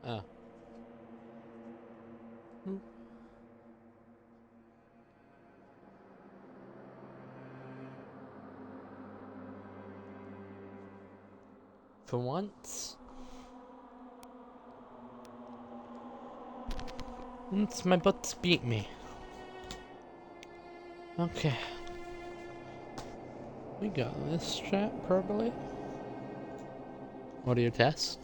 Oh. Hmm. For once, it's my butt beat me. Okay. We got this chat, probably. Audio test.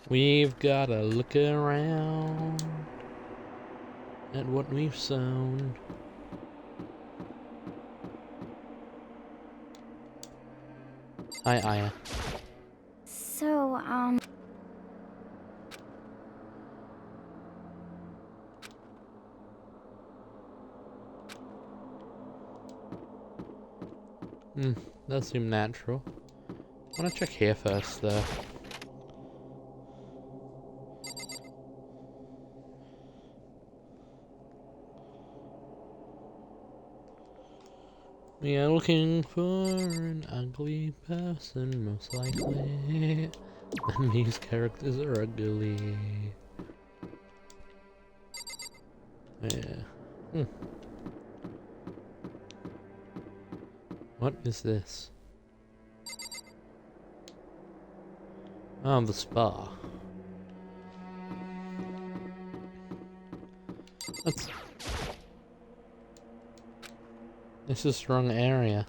We've gotta look around at what we've sown. Hi, Aya. So, Does seem natural. I wanna check here first, though. We are looking for an ugly person, most likely. And these characters are ugly. Yeah. What is this? Oh, the spa. That's... This is the wrong area.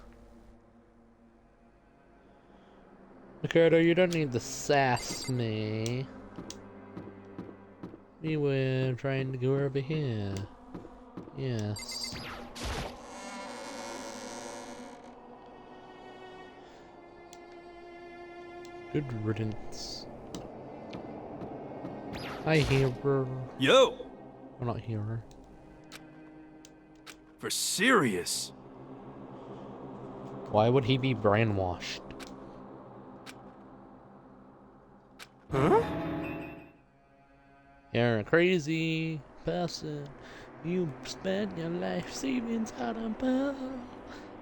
Ricardo, you don't need to sass me. We were trying to go over here. Yes. Good riddance. Hi, hero. Yo! Well, not hero. For serious? Why would he be brainwashed? Huh? You're a crazy person. You spent your life savings out on pearl,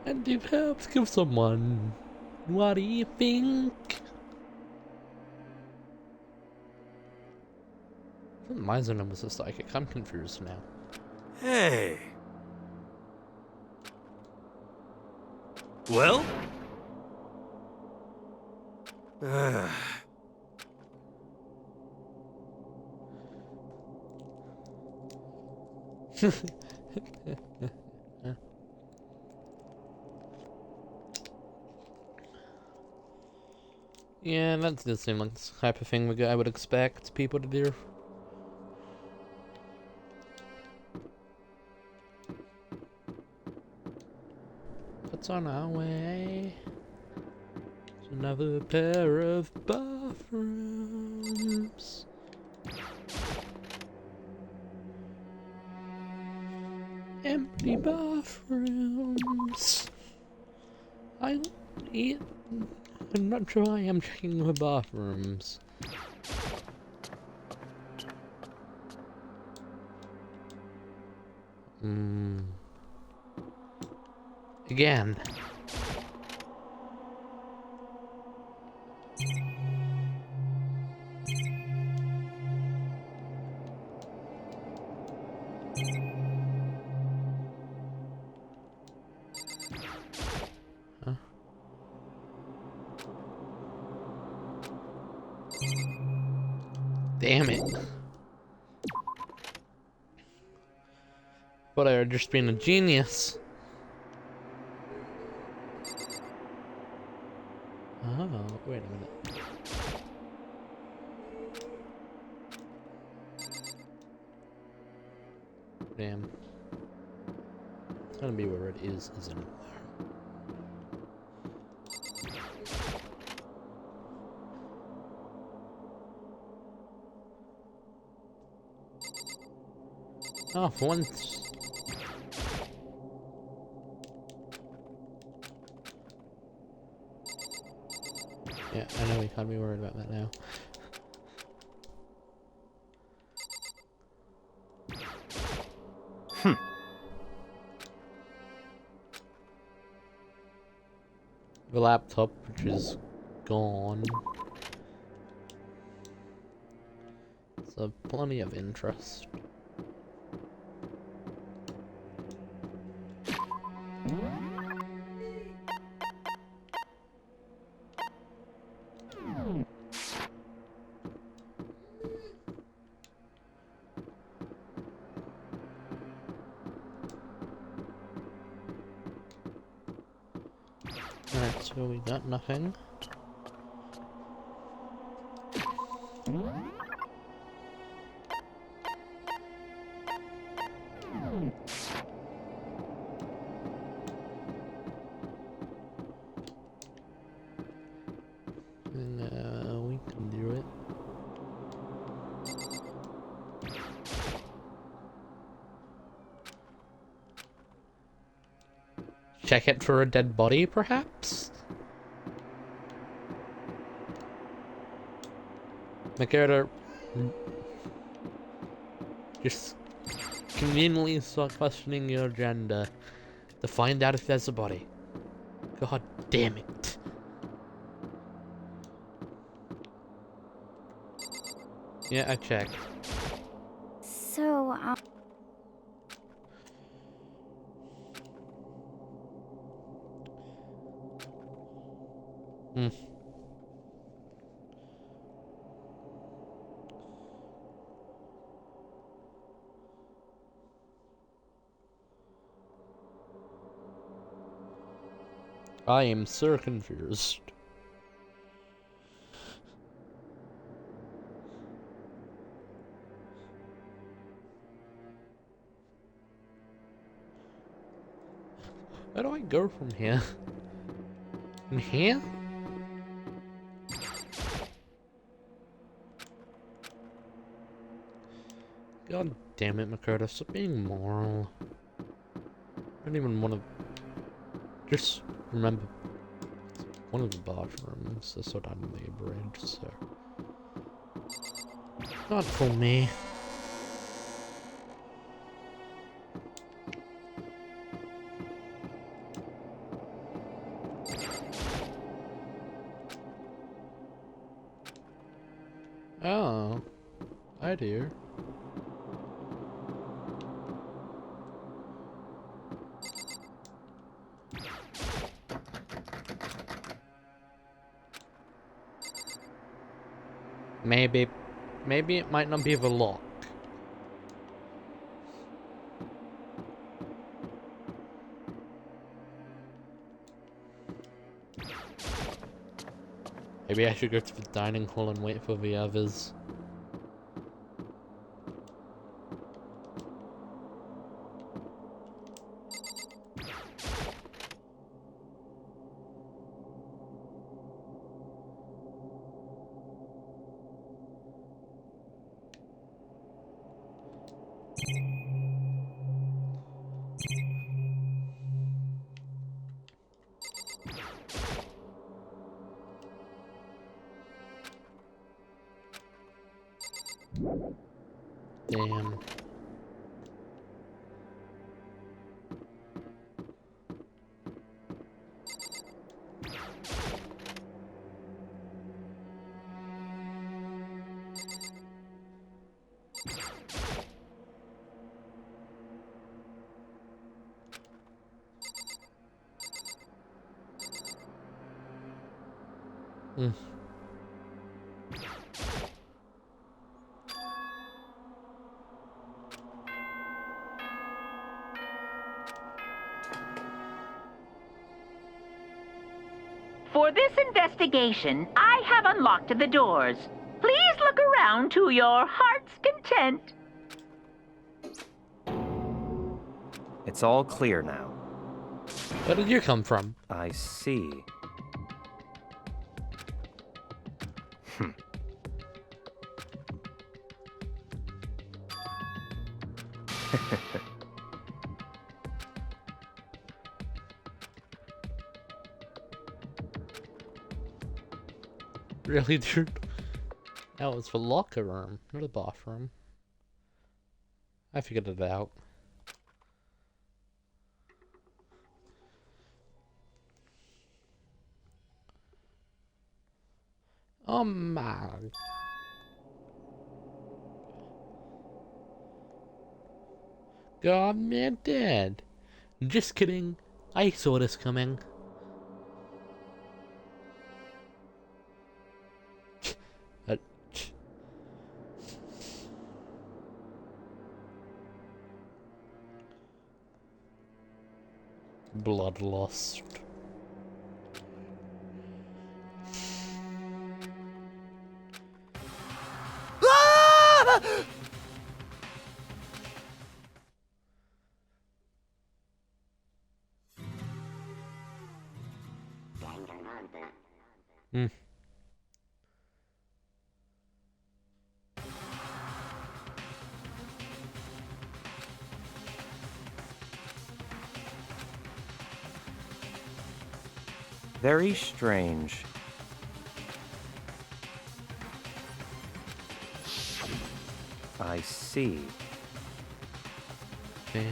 and you've helped kill someone. What do you think? My zone was a psychic. I'm confused now. Hey. Well? Yeah, that does seem like the type of thing I would expect people to do. What's on our way? It's another pair of bathrooms. Empty bathrooms. I'm not sure I am checking the bathrooms. Again. Huh? Damn it. Thought I had just been a genius. Oh, wait a minute. Damn. It's gonna be where it is, isn't it? Oh, for once. Yeah, I know we can't be worried about that now. the laptop, which is gone. So plenty of interest. Alright, so we got nothing. We can do it. Check it for a dead body, perhaps? Makoto just conveniently start questioning your gender to find out if there's a body. God damn it. Yeah, I checked. So, Hmm. I am so confused. Where do I go from here? In here? God damn it, Makoto, stop being moral. I don't even want to... Just remember one of the bathrooms is sort of on the bridge, so... Not for me. Oh, I do. Maybe it might not be the lock. Maybe I should go to the dining hall and wait for the others. Damn. Mm. For this investigation, I have unlocked the doors. Please look around to your heart's content. It's all clear now. Where did you come from? I see. Really, dude? That was the locker room, not a bathroom. I figured it out. Oh my. God, man, dead. Just kidding. I saw this coming. Uh, Bloodlust. Hmm. Very strange. I see. Damn.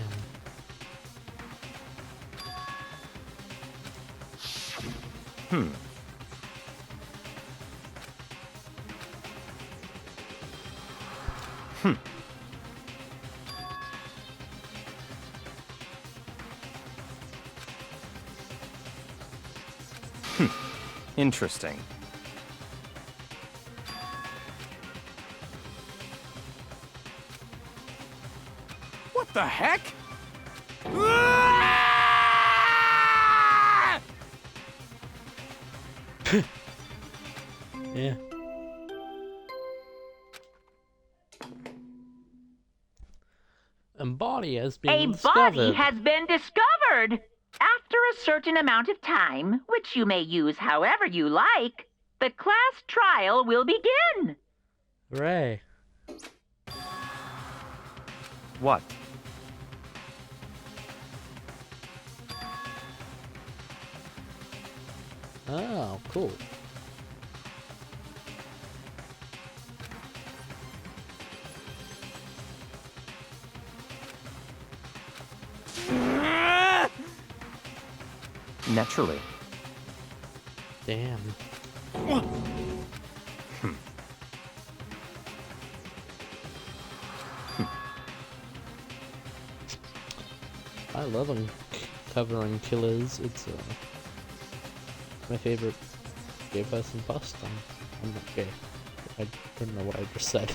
Hmm. Interesting. What the heck? Yeah. A body has been A discovered. body has been discovered! After a certain amount of time, which you may use however you like, the class trial will begin. Hooray. What? Oh, cool. Naturally. Damn. I love uncovering killers. It's my favorite gay person pastime. I'm not gay. I don't know what I just said.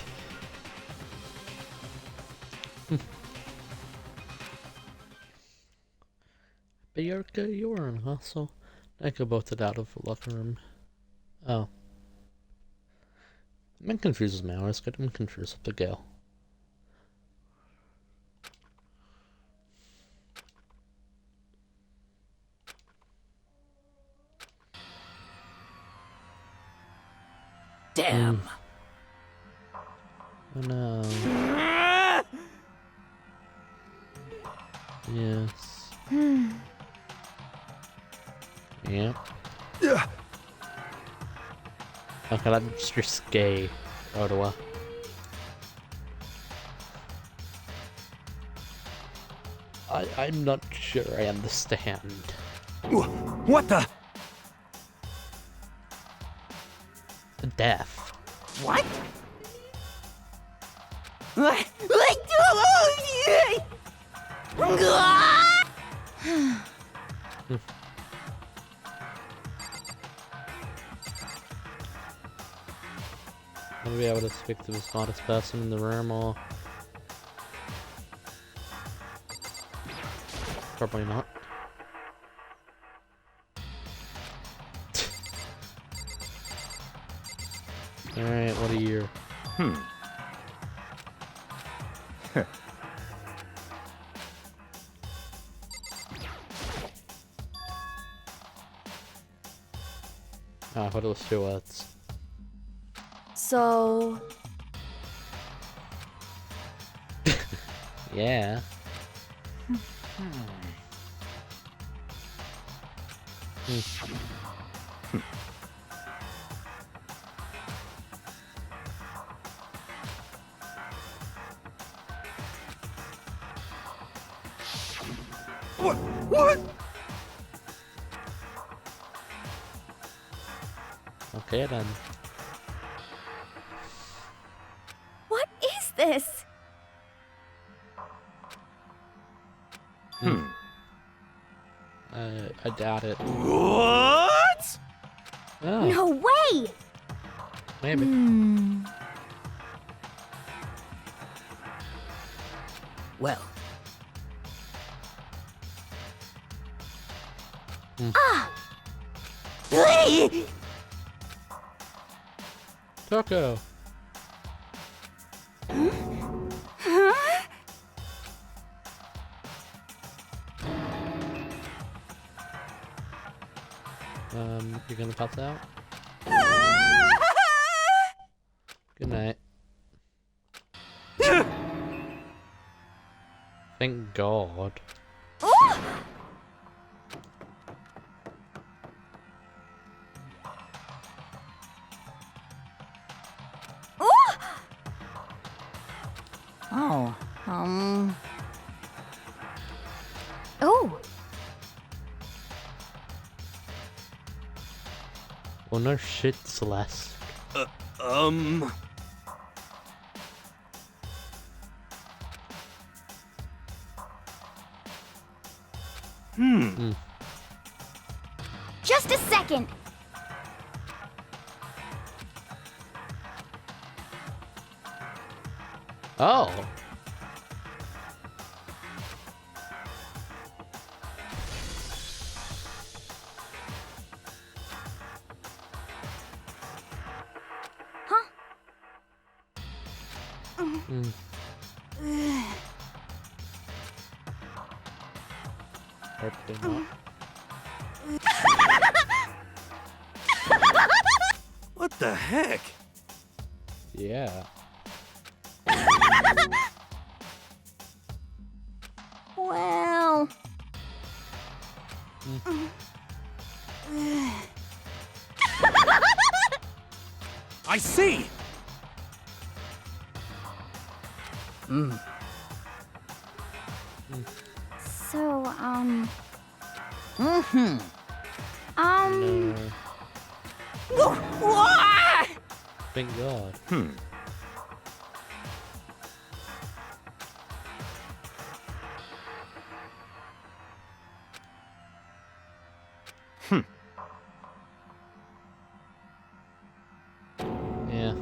But you're in, huh? So I could both it out of the locker room. Oh. I'm confused with my hours. I'm confused with the girl. Damn. Oh no. Yes. Yep. Okay, that's just gay. Ottawa. I'm not sure I understand. What the? Death. What? I'm gonna be able to speak to the smartest person in the room, or probably not. Alright, what are you? Ah, what are those 2 words? So, Yeah. What? Okay then. this? I doubt it. What? Oh, No way! maybe. Well, Coco. You gonna pass out? Good night. Thank God. Oh, Oh, Well, no shit, Celeste. just a second. Oh. Huh? Hopefully not. what the heck? Yeah. Well, I see. so, No. Thank God. Yeah.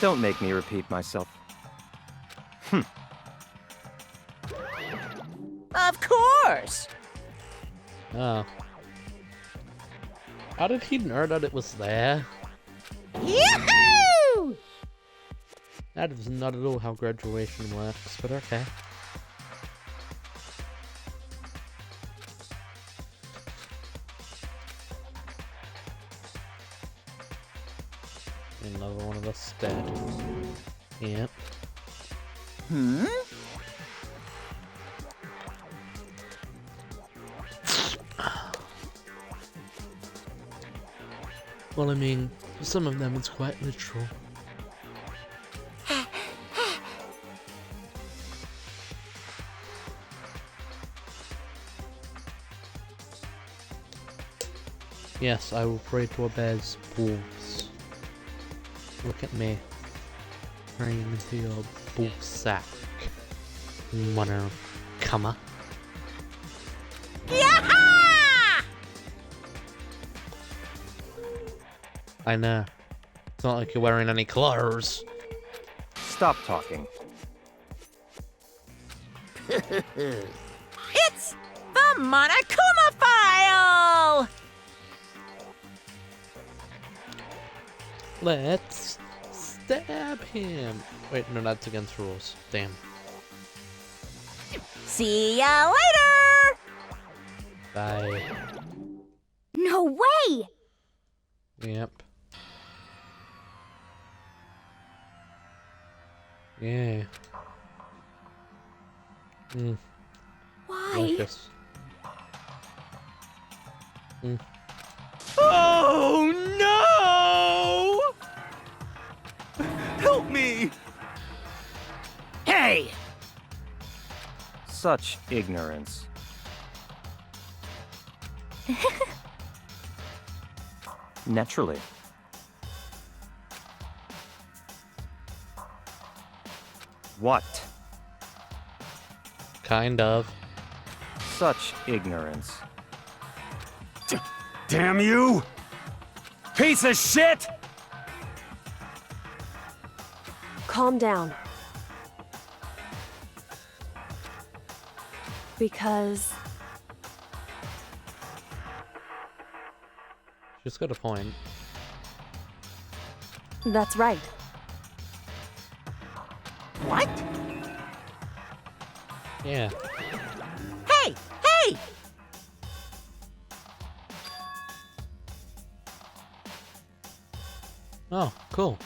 Don't make me repeat myself. Of course! Oh. How did he know that it was there? Yahoo! That is not at all how graduation works, but okay. Another one of us dead. Yep. Well, I mean, for some of them it's quite literal. Yes, I will pray to a bear's balls. Look at me. Praying into your ball sack. Wanna come up? I know. It's not like you're wearing any clothes. Stop talking. It's the Monokuma file! Let's stab him. Wait, no, that's against rules. Damn. See ya later! Bye. no way! Yep. Yeah. Why? Lucas. Oh no! Help me! Hey! Such ignorance. Naturally. What? Kind of. Such ignorance. Damn you! Piece of shit! Calm down. Because She's got a point. that's right. What? Yeah. Hey! Hey! Oh, cool.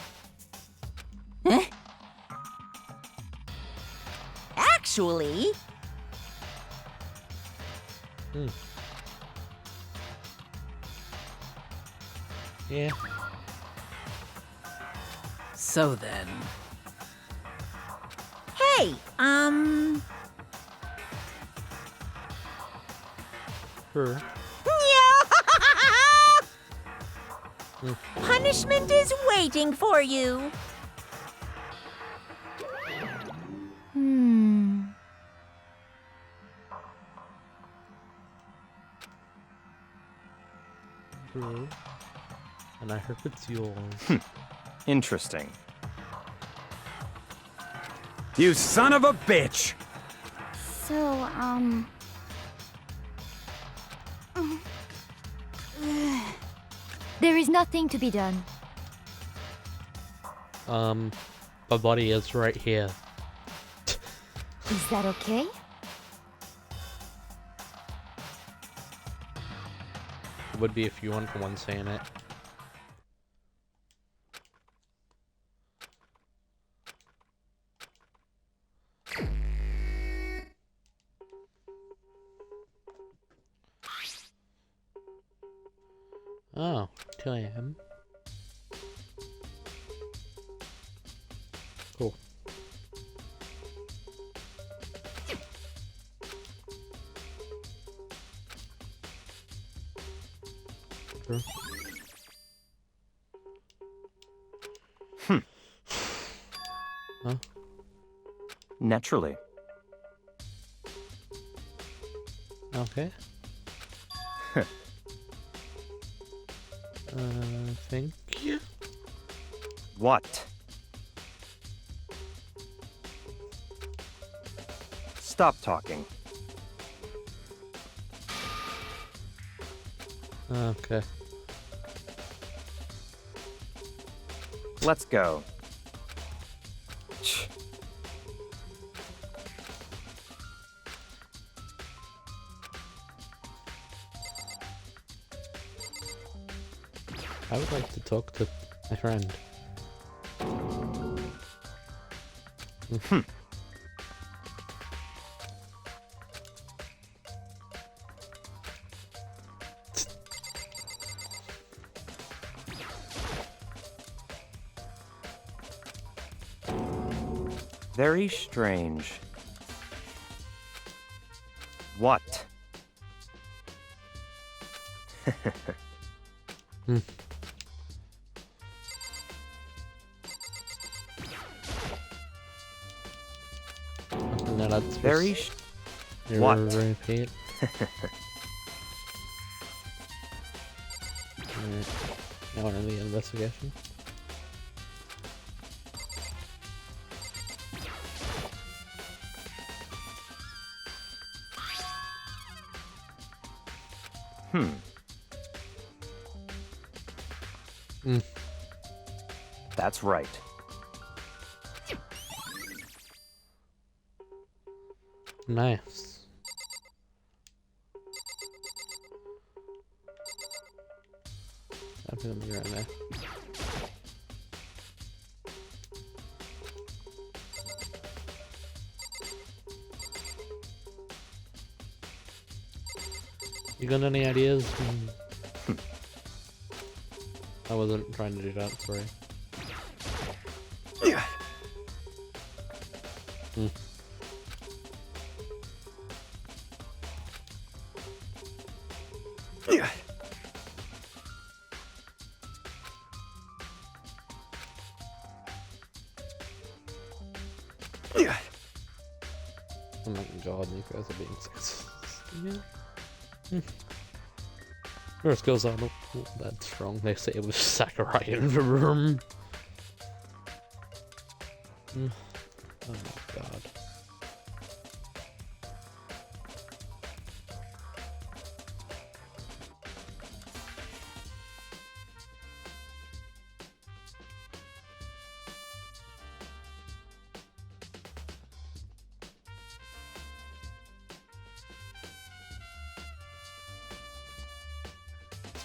Huh? Actually, Hmm. Yeah. So then, hey, Sure. punishment is waiting for you. Hmm. True. And I hope it's yours. Interesting. You son of a bitch! So, there is nothing to be done. My body is right here. Is that okay? It would be if you weren't the one saying it. Oh, 2 a.m. Cool. Sure. Huh? Naturally. Okay. Thank you. What? Stop talking. Okay. Let's go. Shh. I would like to talk to my friend. Very strange. What? No, that's Very what? Repeat. Alright. Now on the investigation. That's right. Nice. I'm gonna be right there. You got any ideas? I wasn't trying to do that, sorry. Oh my god, you guys are being sexist. Yeah. Your skills are not that strong. They say it was Sakurai in the room. Oh my god.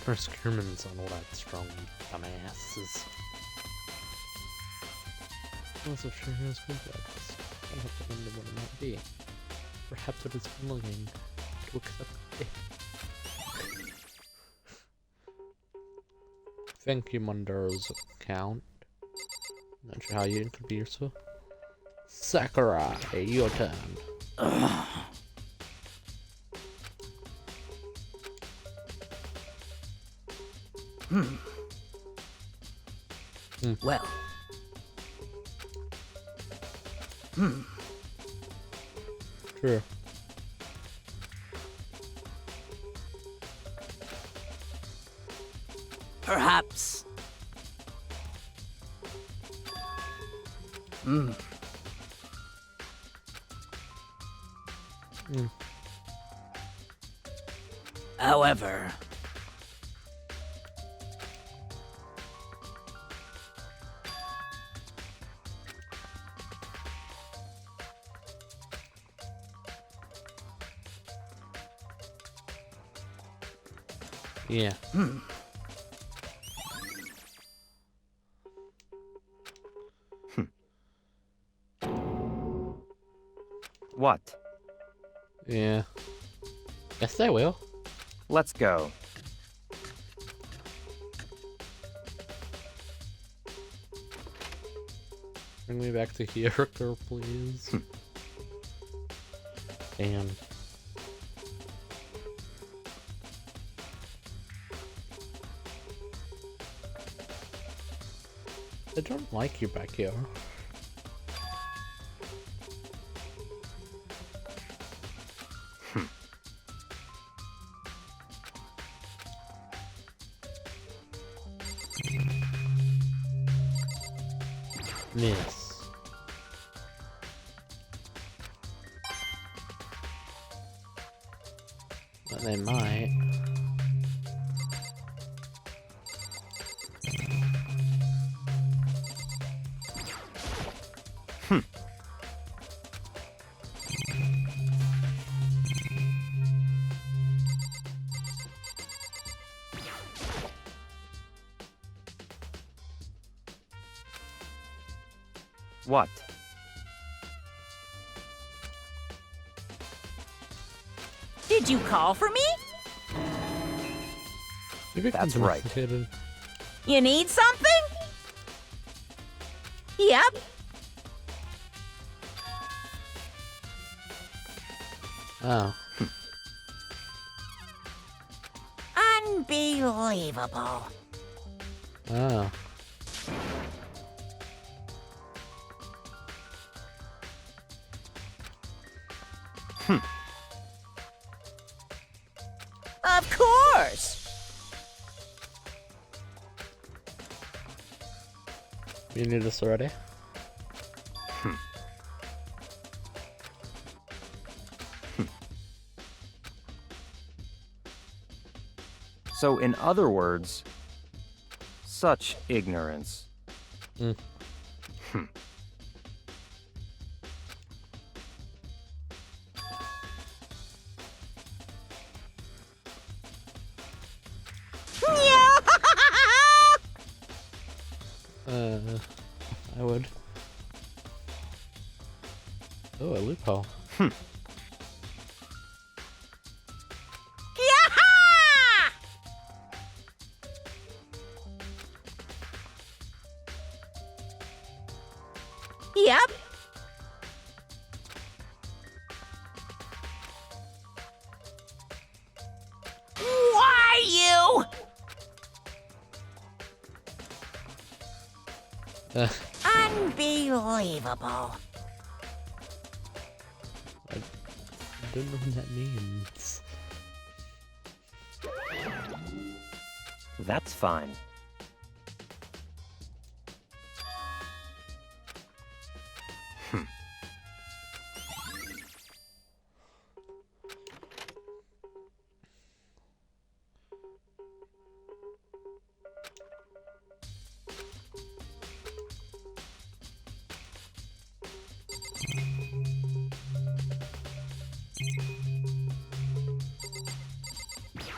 Procurements on all that strong, dumbasses. Also, sure here's good breakfast. I have to wonder what it might be. Perhaps it is willing to accept it. Thank you, Mundo's account. Not sure how you introduce her. Sakurai, your turn. Well. True. Perhaps. However. Yeah. What? Yeah. Yes, they will. Let's go. Bring me back to character, please. And I don't like you back here. Miss. But they might. What? Did you call for me? Maybe That's right. complicated. You need something? Yep. Oh. Unbelievable. Oh. Of course. You knew this already? So, in other words, such ignorance. Mm. I would. Oh, a loophole. Yep. Why you? Unbelievable. don't know what that means. That's fine.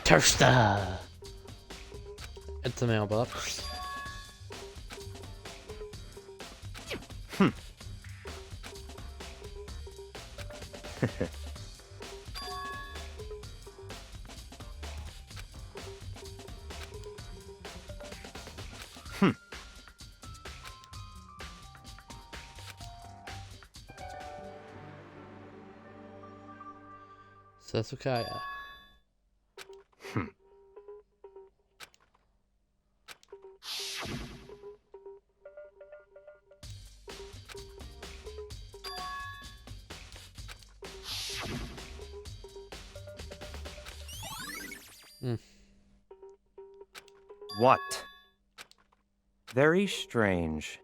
Toaster! It's a mailbox. Sasukaya. What? Very strange.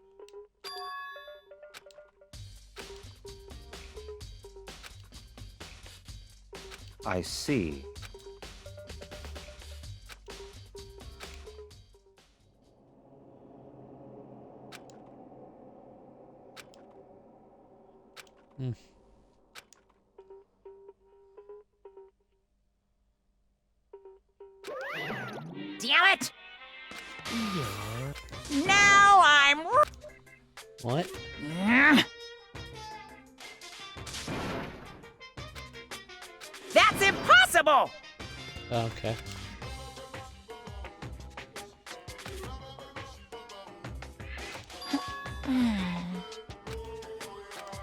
I see. Damn it! Now I'm. What? That's impossible! Okay.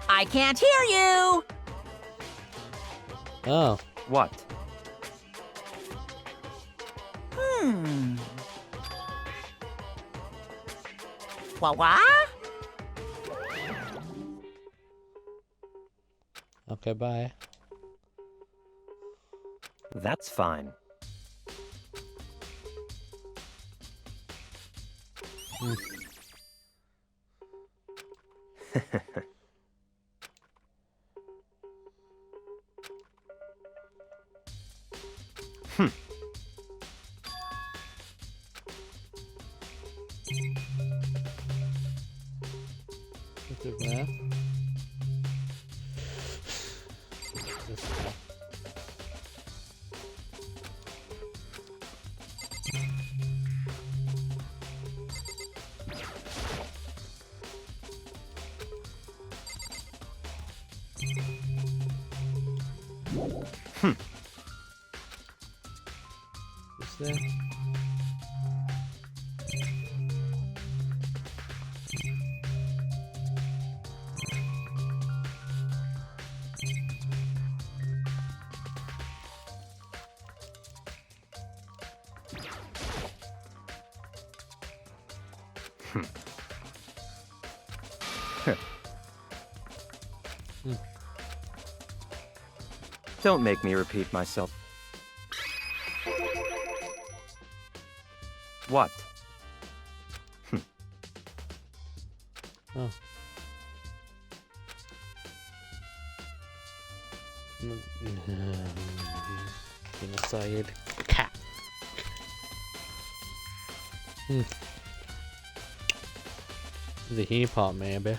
I can't hear you! Oh. What? What? Okay, bye. That's fine. Look at that. This guy. Is there? Don't make me repeat myself. What? Oh. Genocide. Cat. The hip hop, maybe.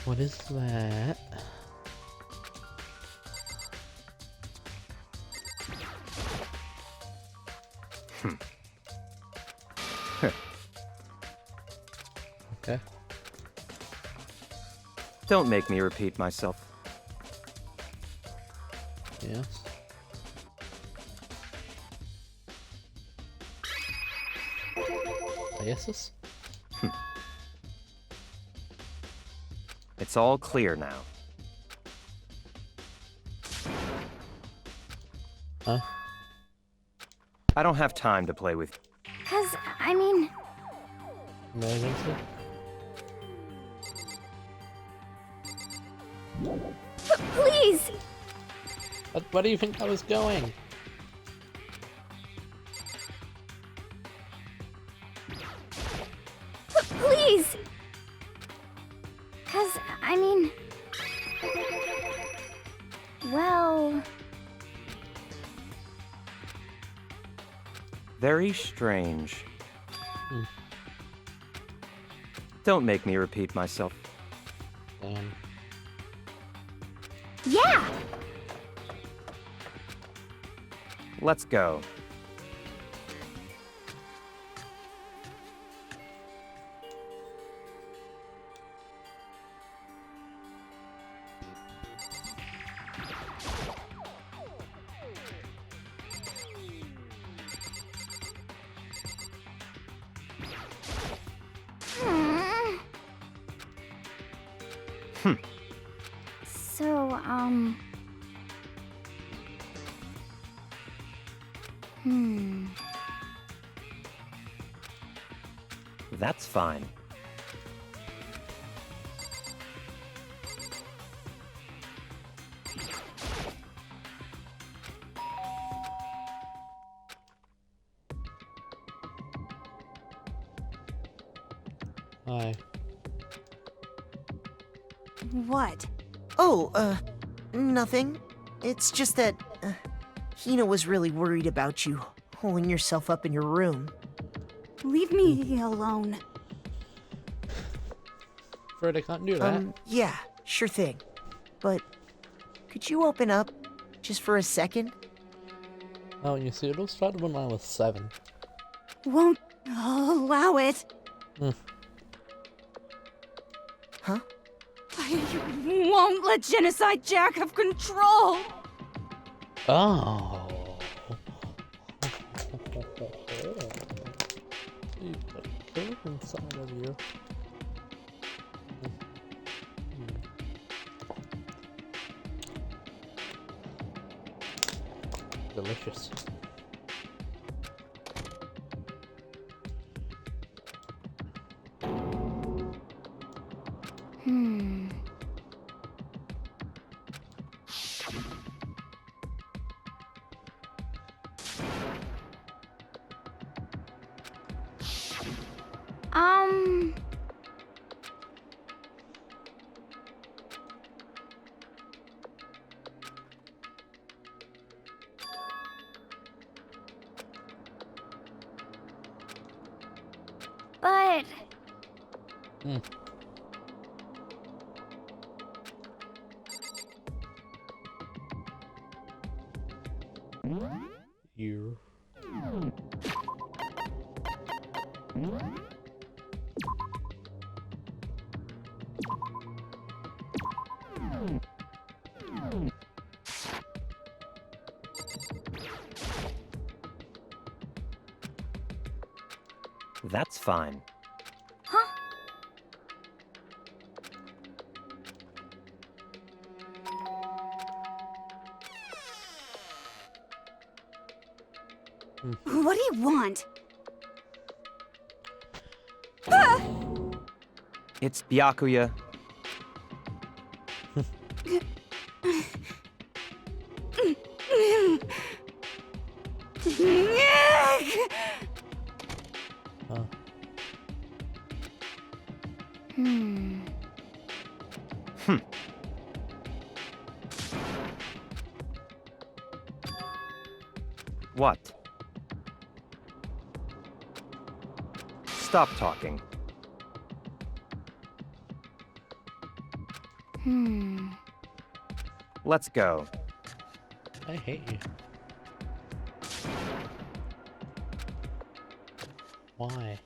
What is that? Okay. Don't make me repeat myself. Yes. Diasis? It's all clear now. Huh? I don't have time to play with. Cause, I mean, Emergency? please! Where do you think I was going? Please! Cause, I mean... Well... Very strange. Hmm. Don't make me repeat myself. Damn. Yeah! Let's go. So, That's fine. Hi. What? Oh, nothing. It's just that, Hina was really worried about you, holding yourself up in your room. Leave me alone. Afraid I can't do that. Yeah, sure thing. But, could you open up, just for a second? Oh, you see, it all started when I was 7. Won't allow it. Huh? I won't let Genocide Jack have control. Oh. You've got a killer inside of you. Delicious. But... You. That's fine. Huh? What do you want? It's Byakuya. Huh. What? Stop talking. Let's go. I hate you. Why?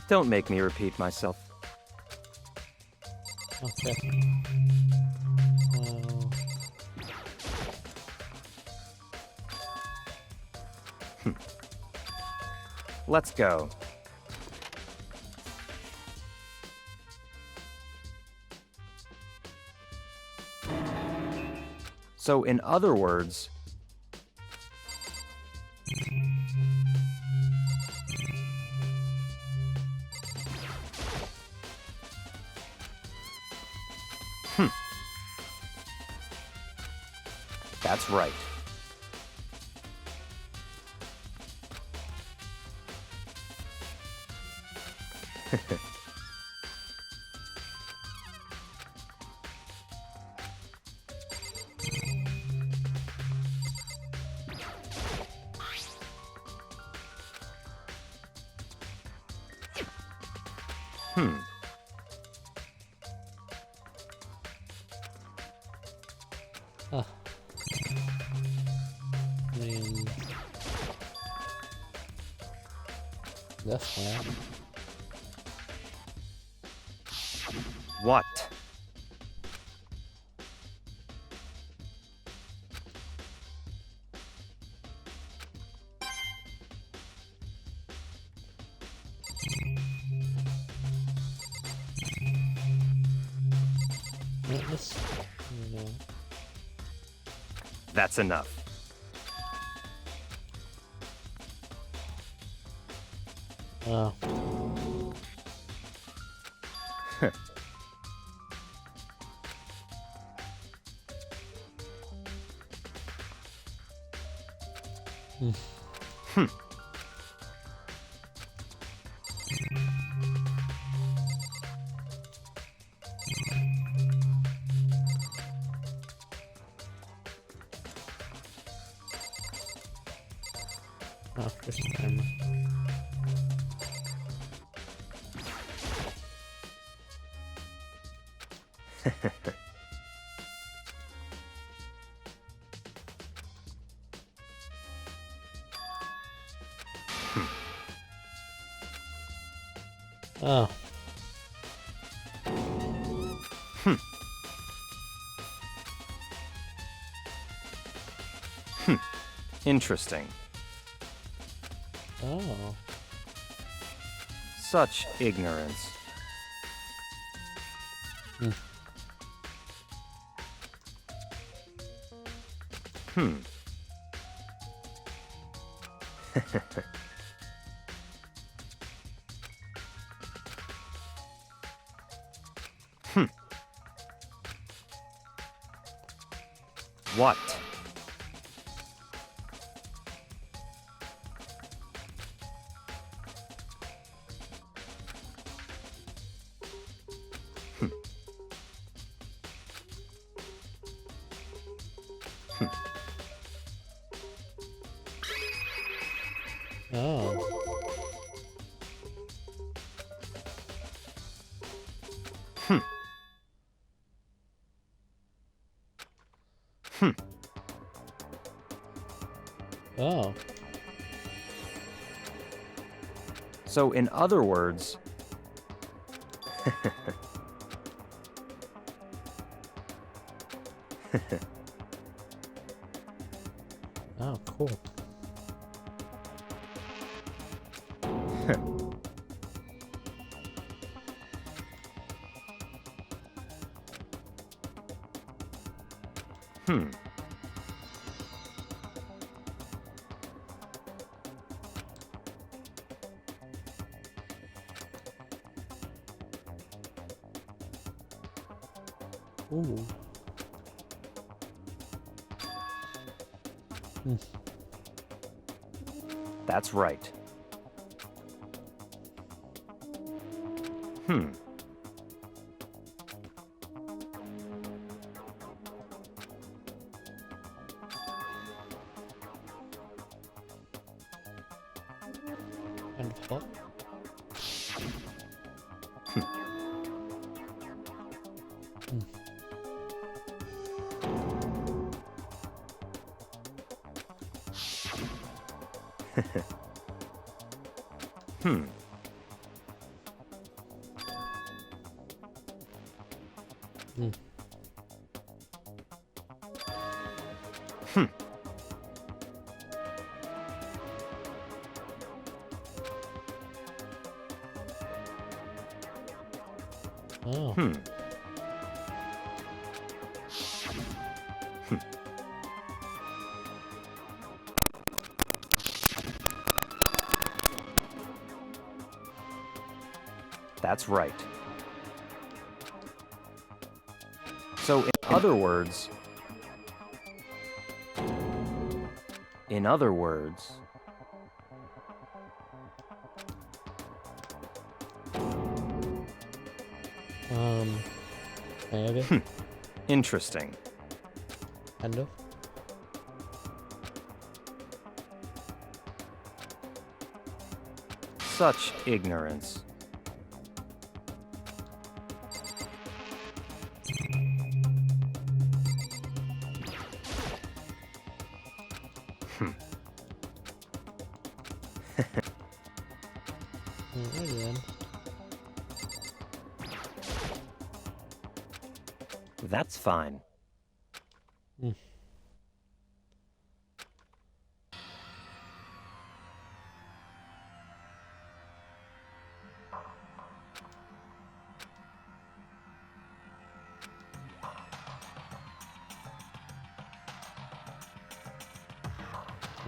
Don't make me repeat myself. Okay. Let's go. So, in other words, that's right. Ah. I mean, this one. What? Witness? No. That's enough. Oh. Oh, just camera. Oh. Interesting. Oh. Such ignorance. What? Oh. Oh. So, in other words, Oh, cool. Ooh. That's right. Kind of hot. Hmm. Oh. That's right. So, in other words... Maybe. Interesting. Kind of. Such ignorance. Again. That's fine.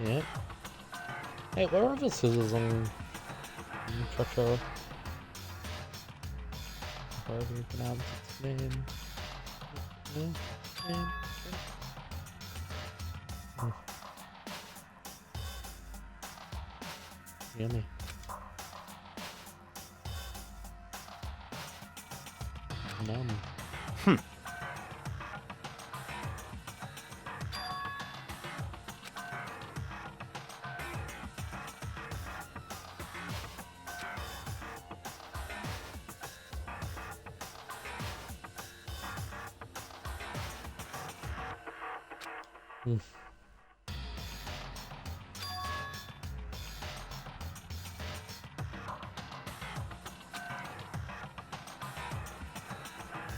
Yeah. Hey, where are the scissors on Chacho? However you pronounce its name. Oh. Yummy. Numb.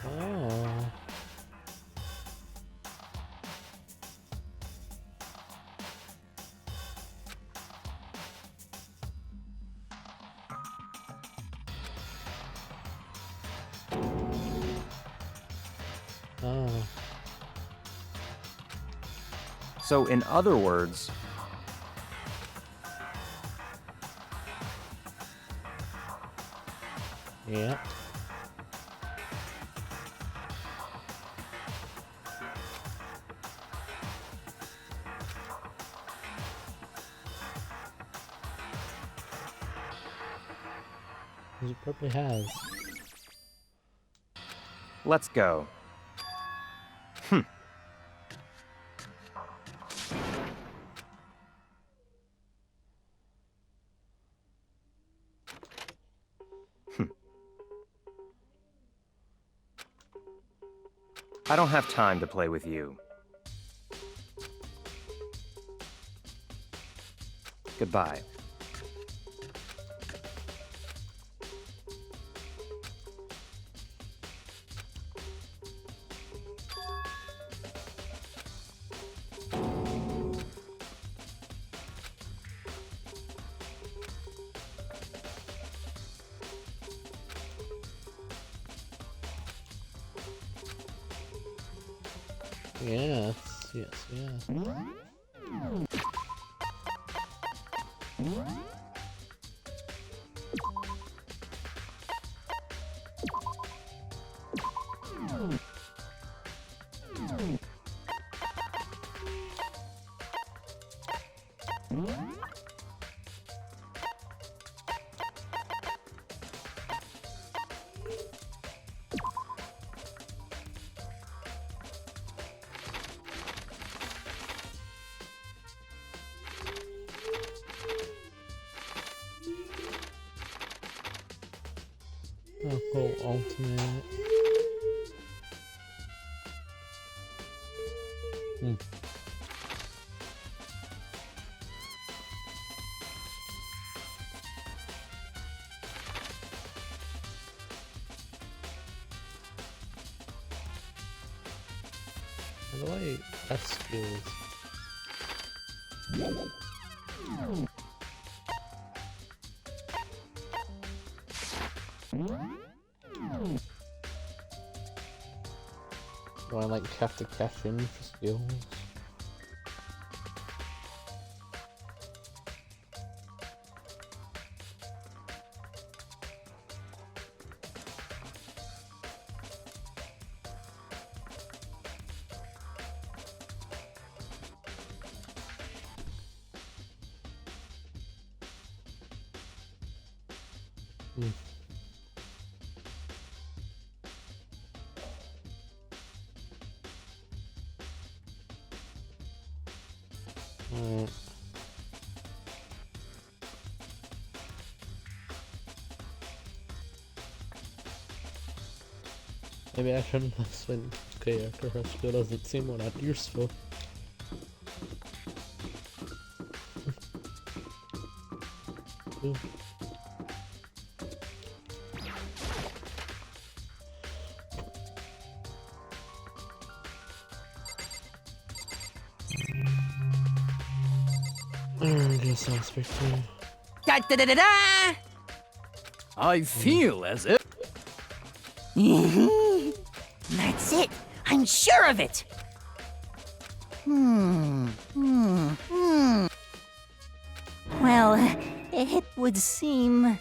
Oh. Oh. So, in other words... Yeah. He probably has. Let's go. I don't have time to play with you. Goodbye. Yes, yes, yes. Oh, cool, ultimate. By the way, that's skills. Do I like have to cash in for skills? Alright. Maybe I shouldn't have spent character her skill doesn't seem all that useful. Ooh. I guess I'll speak to you. Da da da da da! I feel as if. That's it. I'm sure of it. Well, it would seem.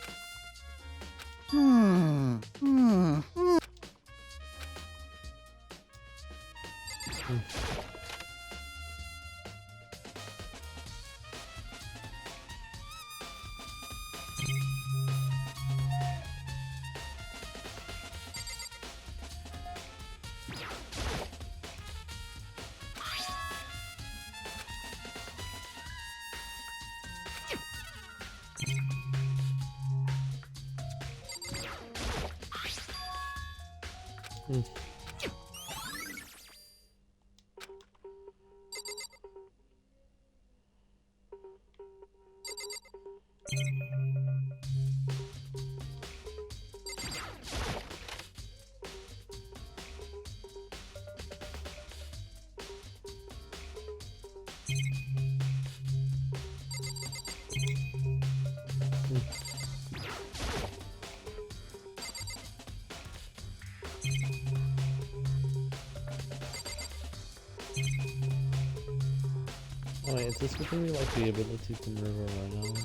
Oh wait, is this giving me like the ability to move around?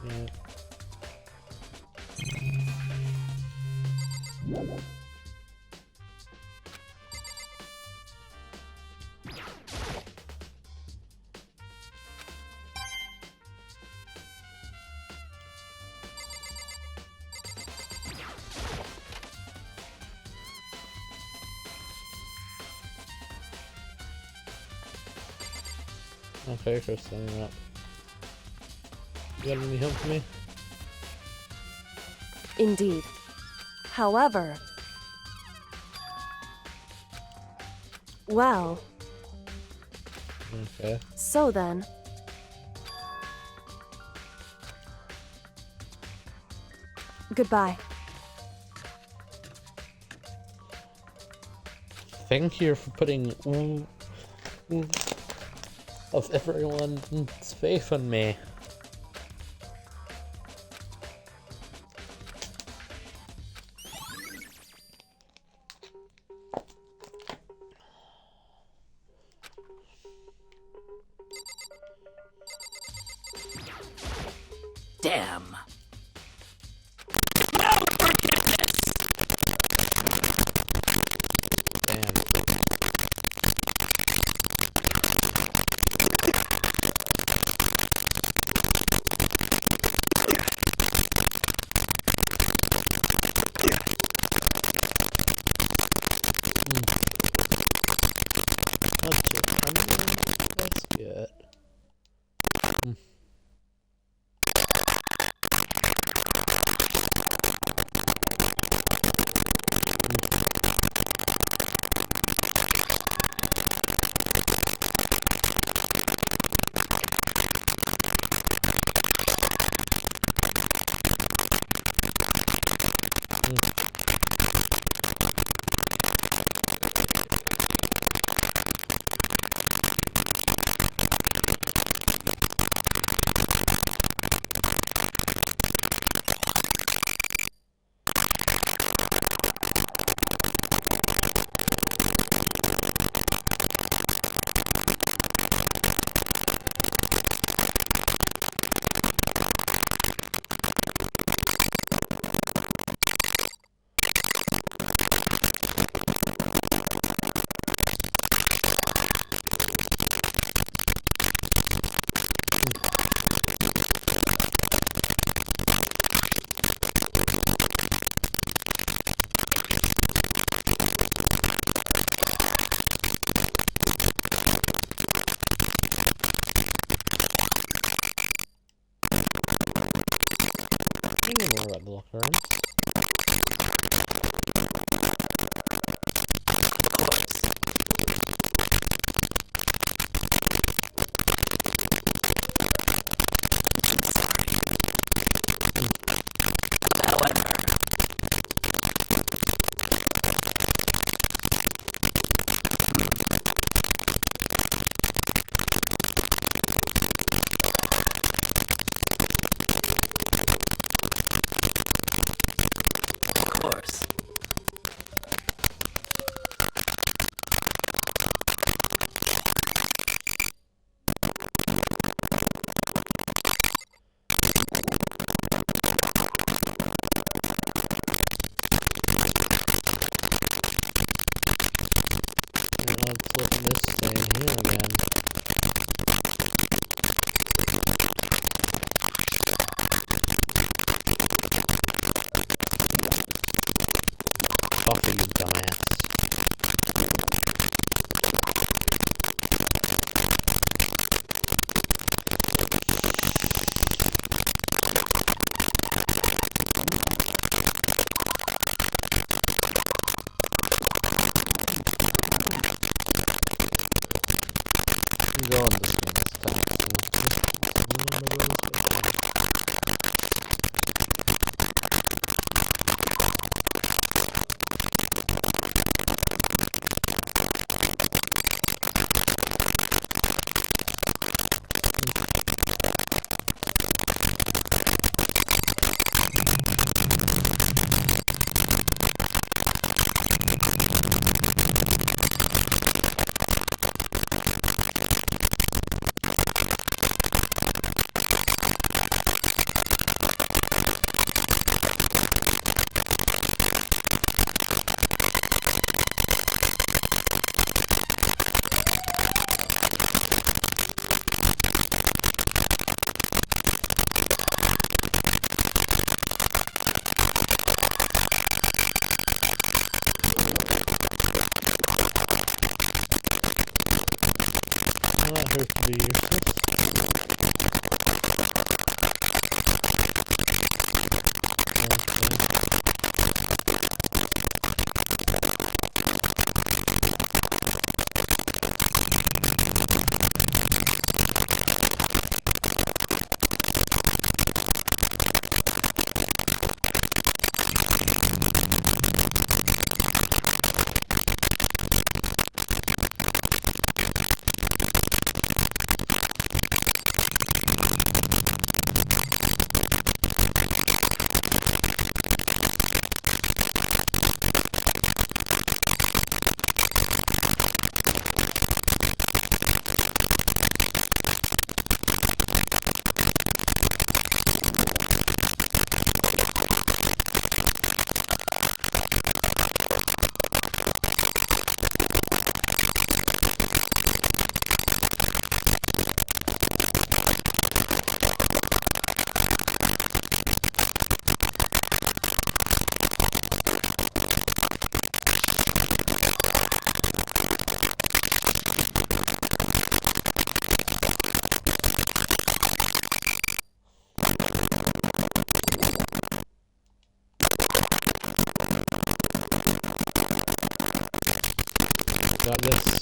Yeah. Okay, Chris, standing up. You got any help for me? Indeed. However... Well... Okay. So then... Goodbye. Thank you for putting of everyone's faith in me. Damn. That's good. I mean, that's good. yet. I don't know about the locker rooms. Fucking dumbass. I'm going this way this time. That hurts to be useless. Got this.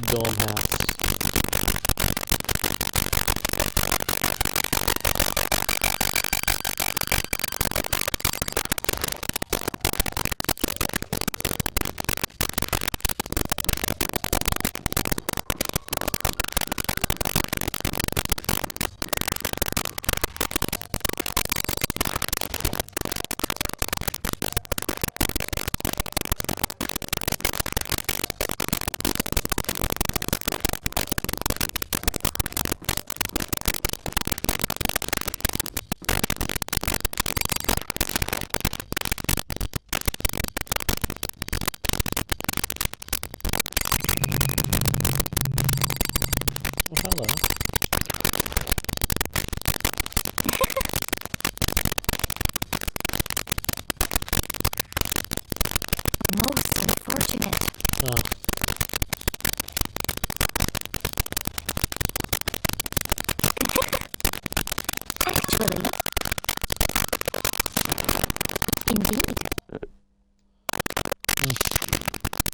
Golden hats. Oh, hello. Most unfortunate. Oh. Actually. Indeed.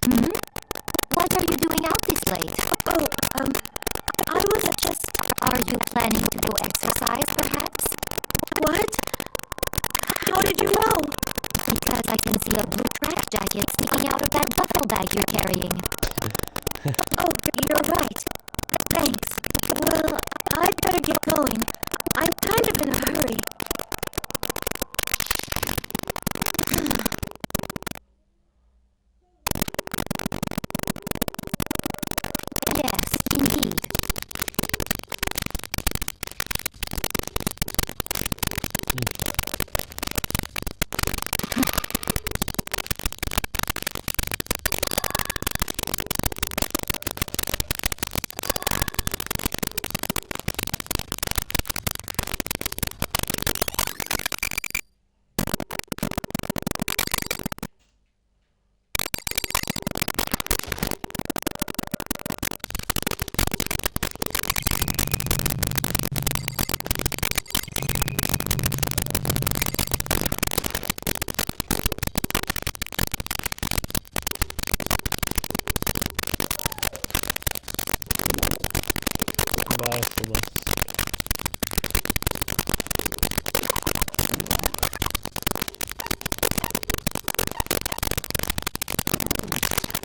Hmm? What are you doing out this late? Oh, I was just... Are you planning to go exercise, perhaps? What? How did you know? Because I can see a blue track jacket sticking out of that duffel bag you're carrying. Oh, you're right. Thanks. Well, I'd better get going. I'm kind of in a hurry. Yes, indeed.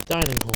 Dining hall.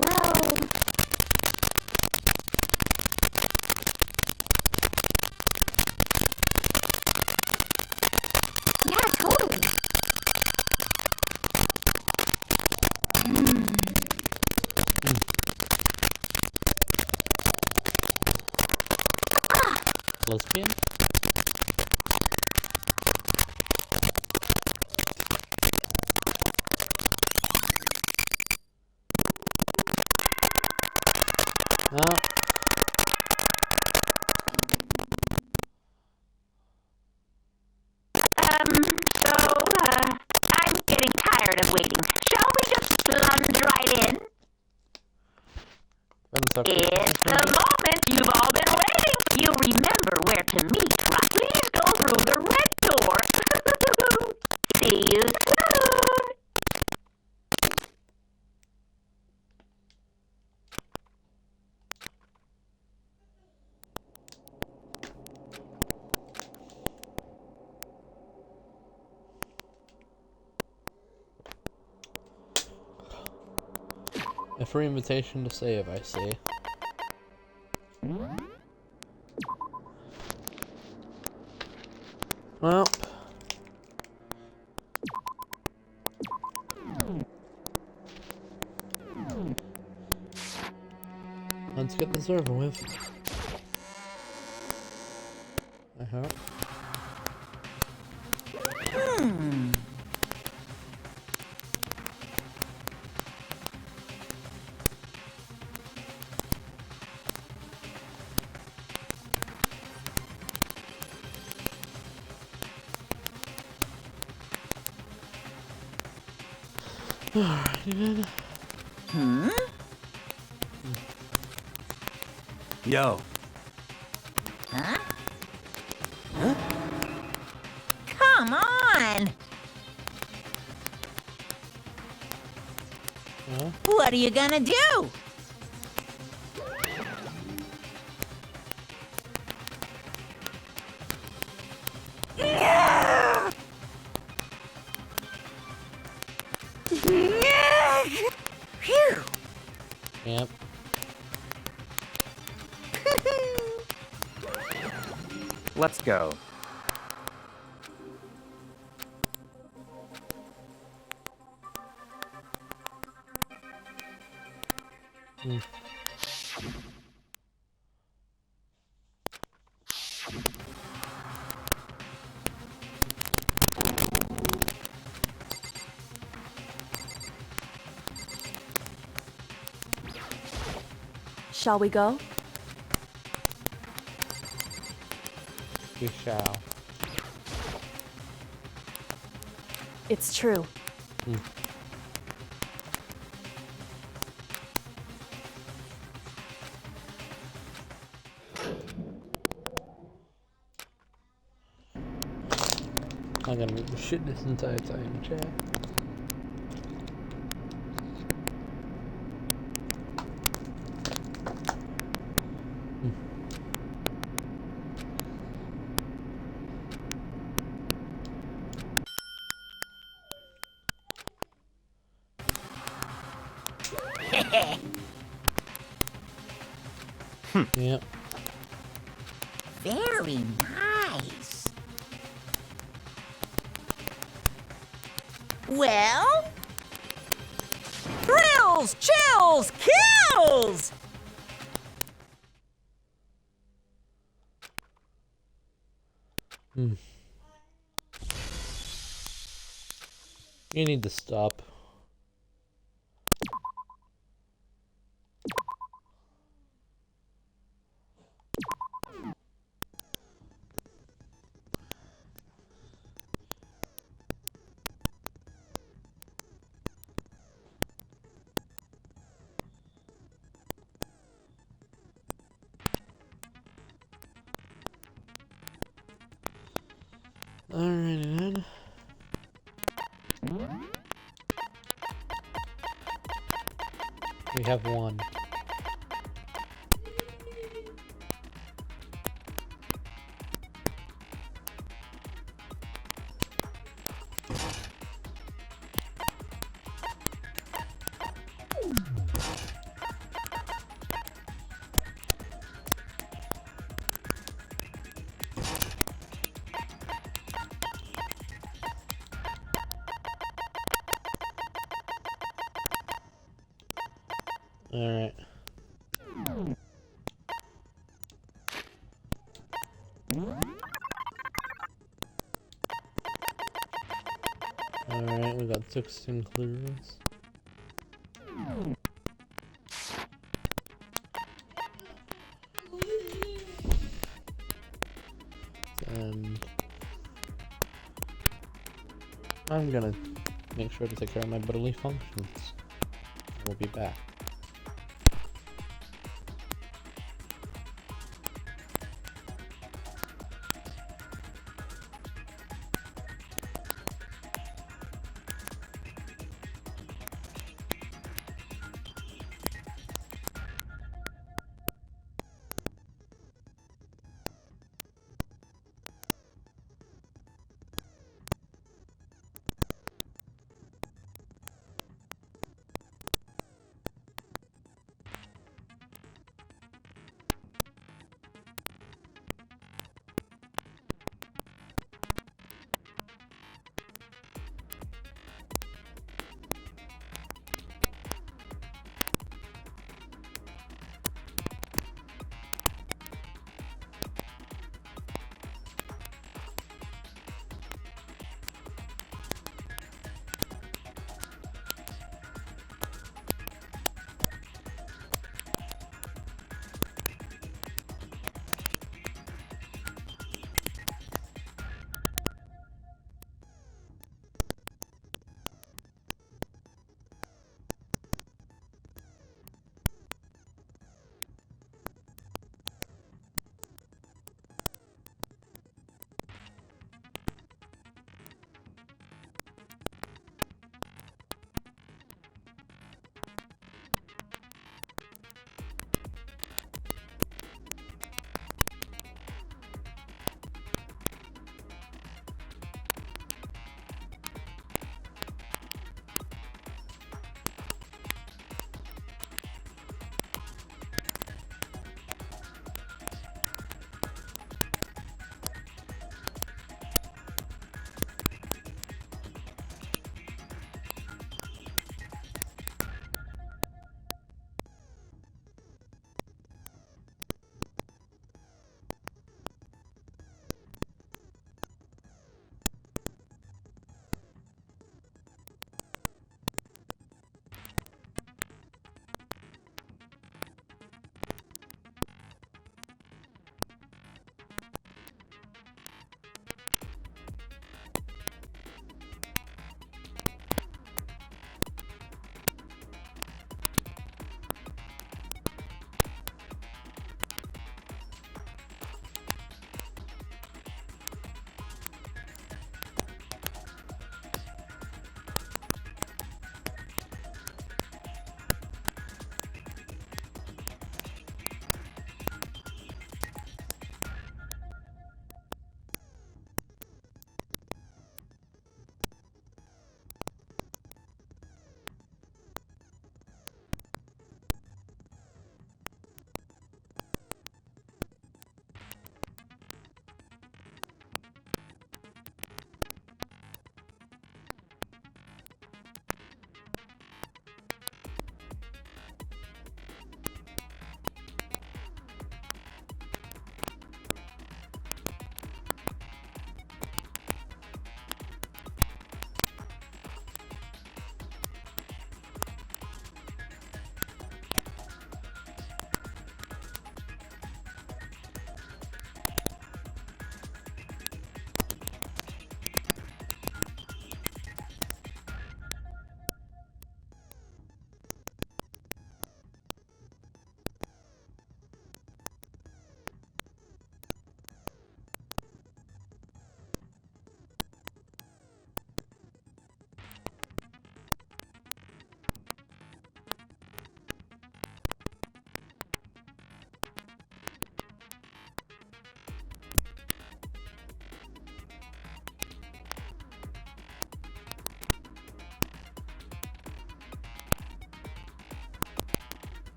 Well, Lesbian? No. I'm getting tired of waiting. Shall we just plunge right in? It's the moment you've all been waiting. You remember where to meet, right? Please go through the red door. See you soon. A free invitation to save, I see. Well. Let's get this over with. I hope. Alright, then. Yo. Huh? Huh? Come on! Huh? What are you gonna do? Phew! Yep. Let's go. Shall we go? We shall. It's true. I'm gonna move the shit this entire time, chat. Yep. Very nice. Well? Thrills, chills, kills! You need to stop. Alrighty then. We have one. Alright. We got 16 clues. And I'm gonna make sure to take care of my bodily functions. We'll be back.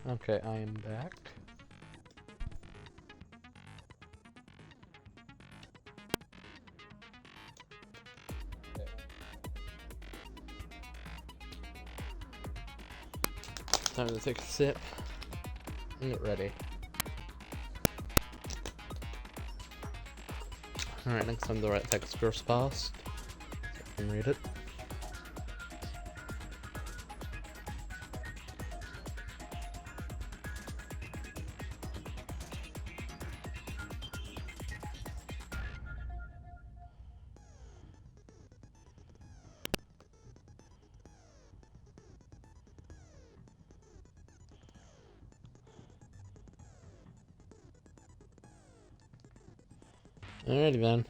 Okay, I am back. Time to take a sip and get ready. Alright, next time the right text goes past, I can read it. Alrighty then.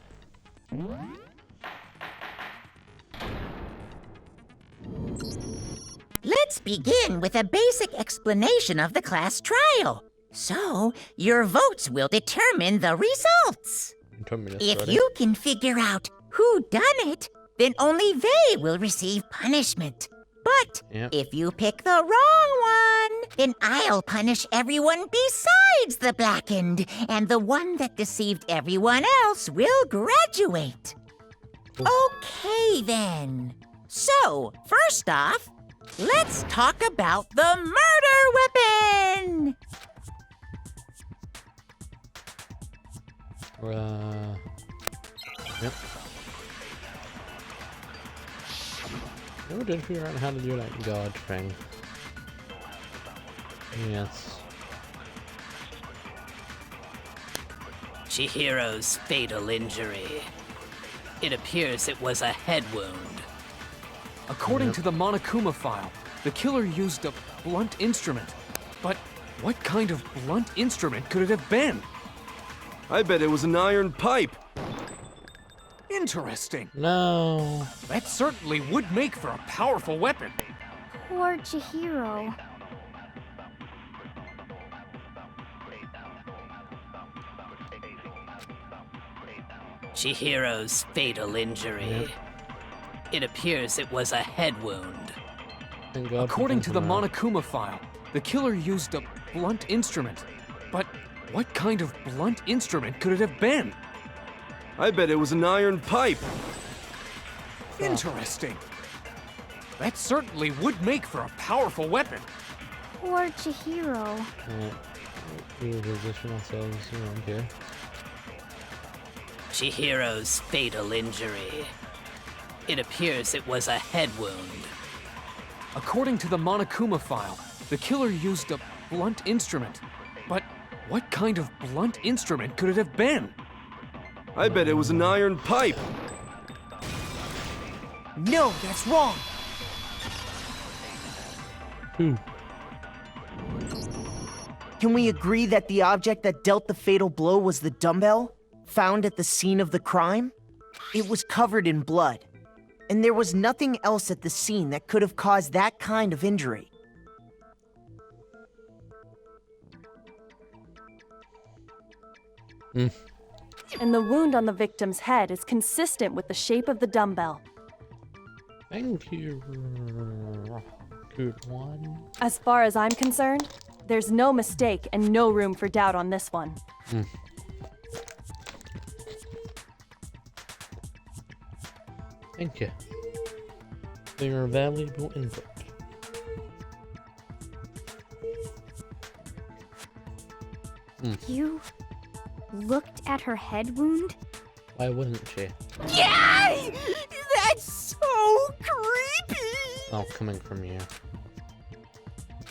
Let's begin with a basic explanation of the class trial. So, your votes will determine the results. You told me this If already. you can figure out who done it, then only they will receive punishment. But Yep. if you pick the wrong one, then I'll punish everyone besides the blackened, and the one that deceived everyone else will graduate. Okay, then. So, first off, let's talk about the murder weapon! Yep. Never did figure out how to do that god thing. Yes. Chihiro's fatal injury. It appears it was a head wound. According to the Monokuma file, the killer used a blunt instrument. But what kind of blunt instrument could it have been? I bet it was an iron pipe. Interesting. No. That certainly would make for a powerful weapon. Poor Chihiro. Chihiro's fatal injury. It appears it was a head wound. Thank God for According to the thinking that. Monokuma file, the killer used a blunt instrument. But what kind of blunt instrument could it have been? I bet it was an iron pipe. Interesting. That certainly would make for a powerful weapon. Poor Chihiro. We will position ourselves around here. Chihiro's fatal injury. It appears it was a head wound. According to the Monokuma file, the killer used a blunt instrument. But what kind of blunt instrument could it have been? I bet it was an iron pipe. No, that's wrong. Can we agree that the object that dealt the fatal blow was the dumbbell found at the scene of the crime? It was covered in blood, and there was nothing else at the scene that could have caused that kind of injury. And the wound on the victim's head is consistent with the shape of the dumbbell. Thank you. Good one. As far as I'm concerned, there's no mistake and no room for doubt on this one. Thank you for your valuable input. You looked at her head wound? Why wouldn't she? Yay! That's so creepy! Oh, coming from you.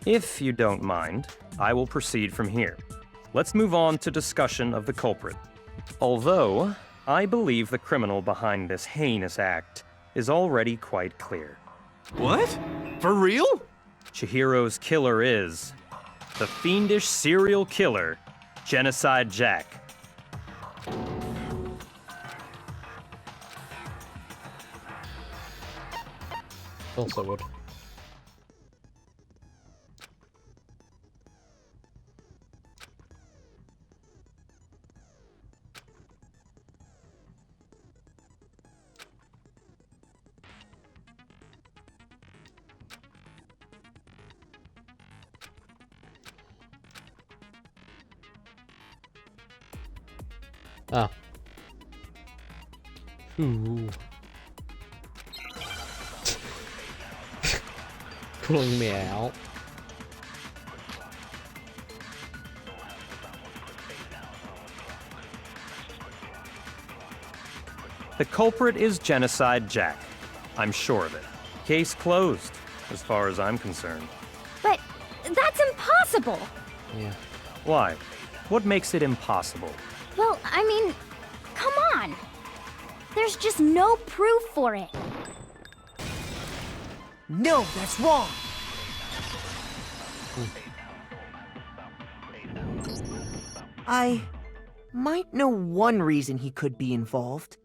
If you don't mind, I will proceed from here. Let's move on to discussion of the culprit. Although, I believe the criminal behind this heinous act is already quite clear. What? For real? Chihiro's killer is the fiendish serial killer, Genocide Jack. Also would. Oh. Ooh. Pulling me out. The culprit is Genocide Jack. I'm sure of it. Case closed, as far as I'm concerned. But that's impossible! Yeah. Why? What makes it impossible? Well, I mean, come on! There's just no proof for it. No, that's wrong. I might know one reason he could be involved.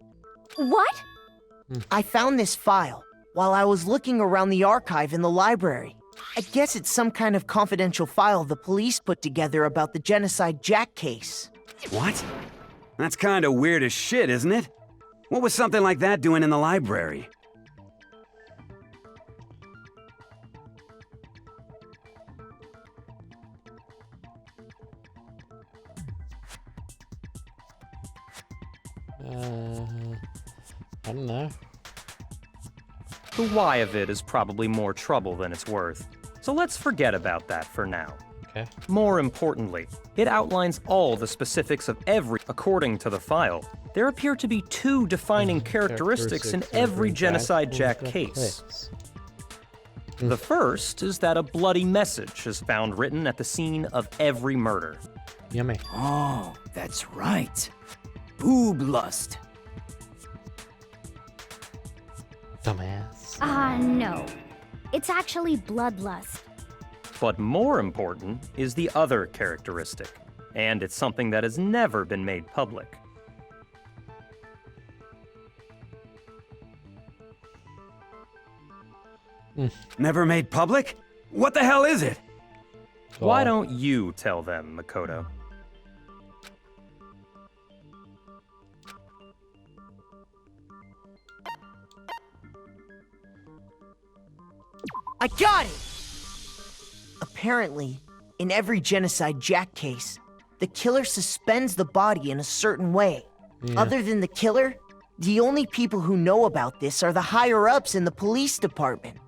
What? I found this file while I was looking around the archive in the library. I guess it's some kind of confidential file the police put together about the Genocide Jack case. What? That's kind of weird as shit, isn't it? What was something like that doing in the library? I don't know. The why of it is probably more trouble than it's worth. So let's forget about that for now. Okay. More importantly, it outlines all the specifics of every. According to the file, there appear to be two defining characteristics in every Genocide Jack case. The first is that a bloody message is found written at the scene of every murder. Yummy. Oh, that's right. Boob lust. Dumbass. No. It's actually bloodlust. But more important is the other characteristic, and it's something that has never been made public. Never made public? What the hell is it? Why don't you tell them, Makoto? I got it! Apparently, in every Genocide Jack case, the killer suspends the body in a certain way. Yeah. Other than the killer, the only people who know about this are the higher-ups in the police department.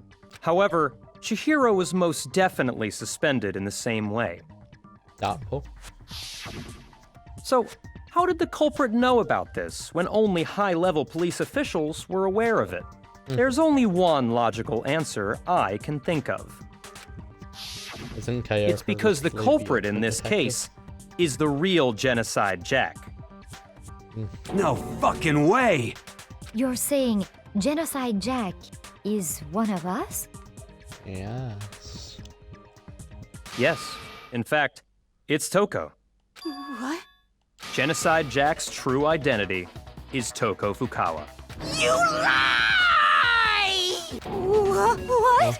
However, Chihiro was most definitely suspended in the same way. Doubtful. So, how did the culprit know about this when only high-level police officials were aware of it? There's only one logical answer I can think of. It's because the culprit in this case is the real Genocide Jack. No fucking way! You're saying Genocide Jack is one of us? Yes. Yes, in fact, it's Toko. What? Genocide Jack's true identity is Toko Fukawa. You lie! What? What?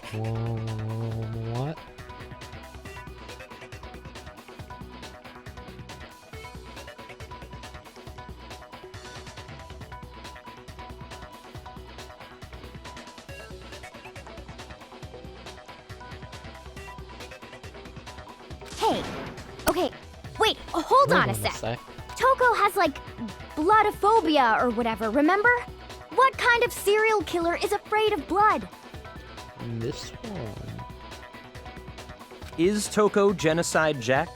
Hey, okay, wait, hold on a sec. Toko has, like, bloodophobia or whatever, remember? What kind of serial killer is afraid of blood? This one. Is Toko Genocide Jack?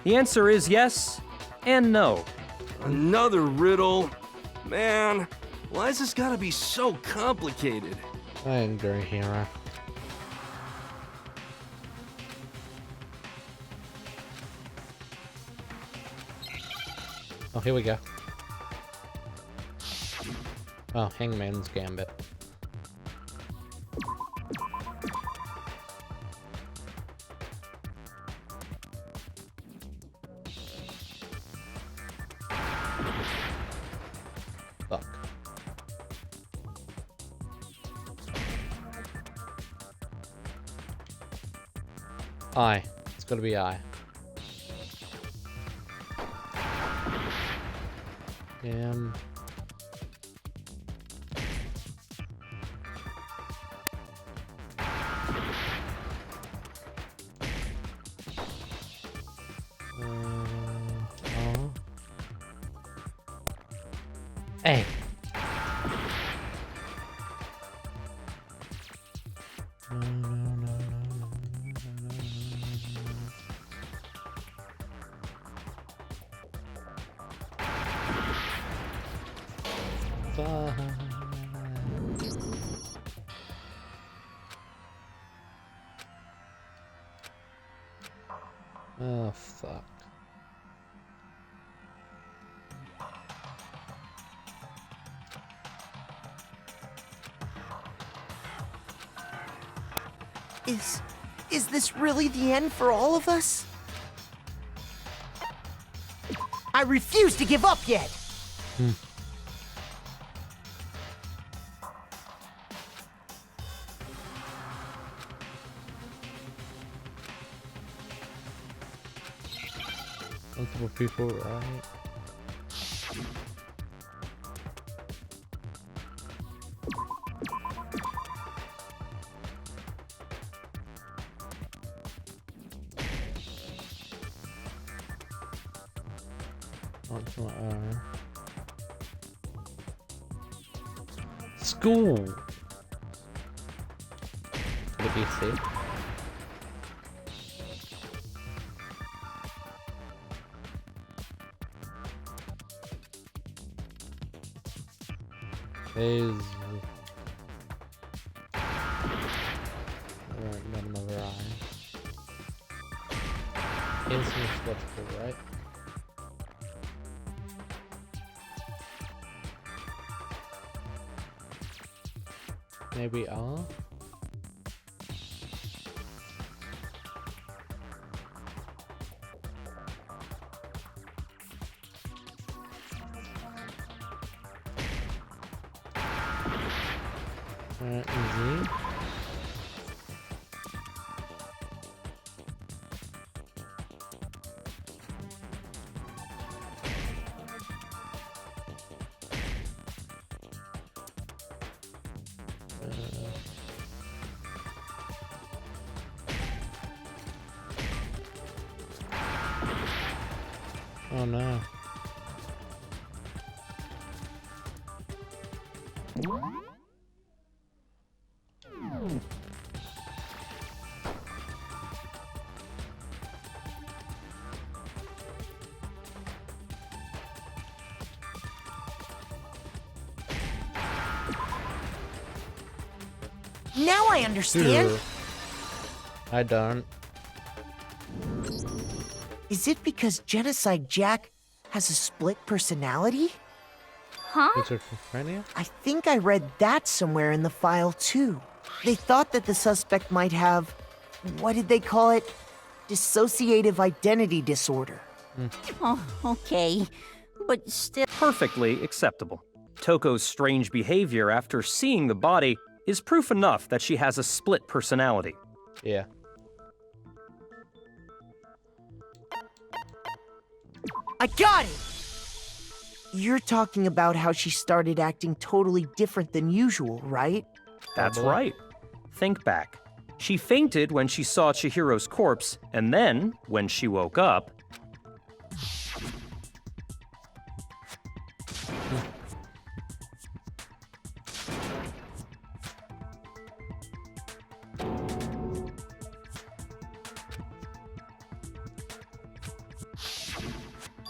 The answer is yes and no. Another riddle? Man, why's this gotta be so complicated? I agree, Hero. Oh, here we go. Oh, Hangman's Gambit. Fuck. I. It's gotta be I. Damn. Hey. Oh, fuck. Is this really the end for all of us? I refuse to give up yet! Multiple people, right? School. Could it be safe? Is alright, got another eye. Instant skeptical, right? Maybe R? Z? Oh no. Now I understand. I don't. Is it because Genocide Jack has a split personality? Huh? Schizophrenia? I think I read that somewhere in the file too. They thought that the suspect might have, what did they call it? Dissociative identity disorder. Oh, okay. But still. Perfectly acceptable. Toko's strange behavior after seeing the body is proof enough that she has a split personality. Yeah. I got it! You're talking about how she started acting totally different than usual, right? That's right. Think back. She fainted when she saw Chihiro's corpse, and then, when she woke up...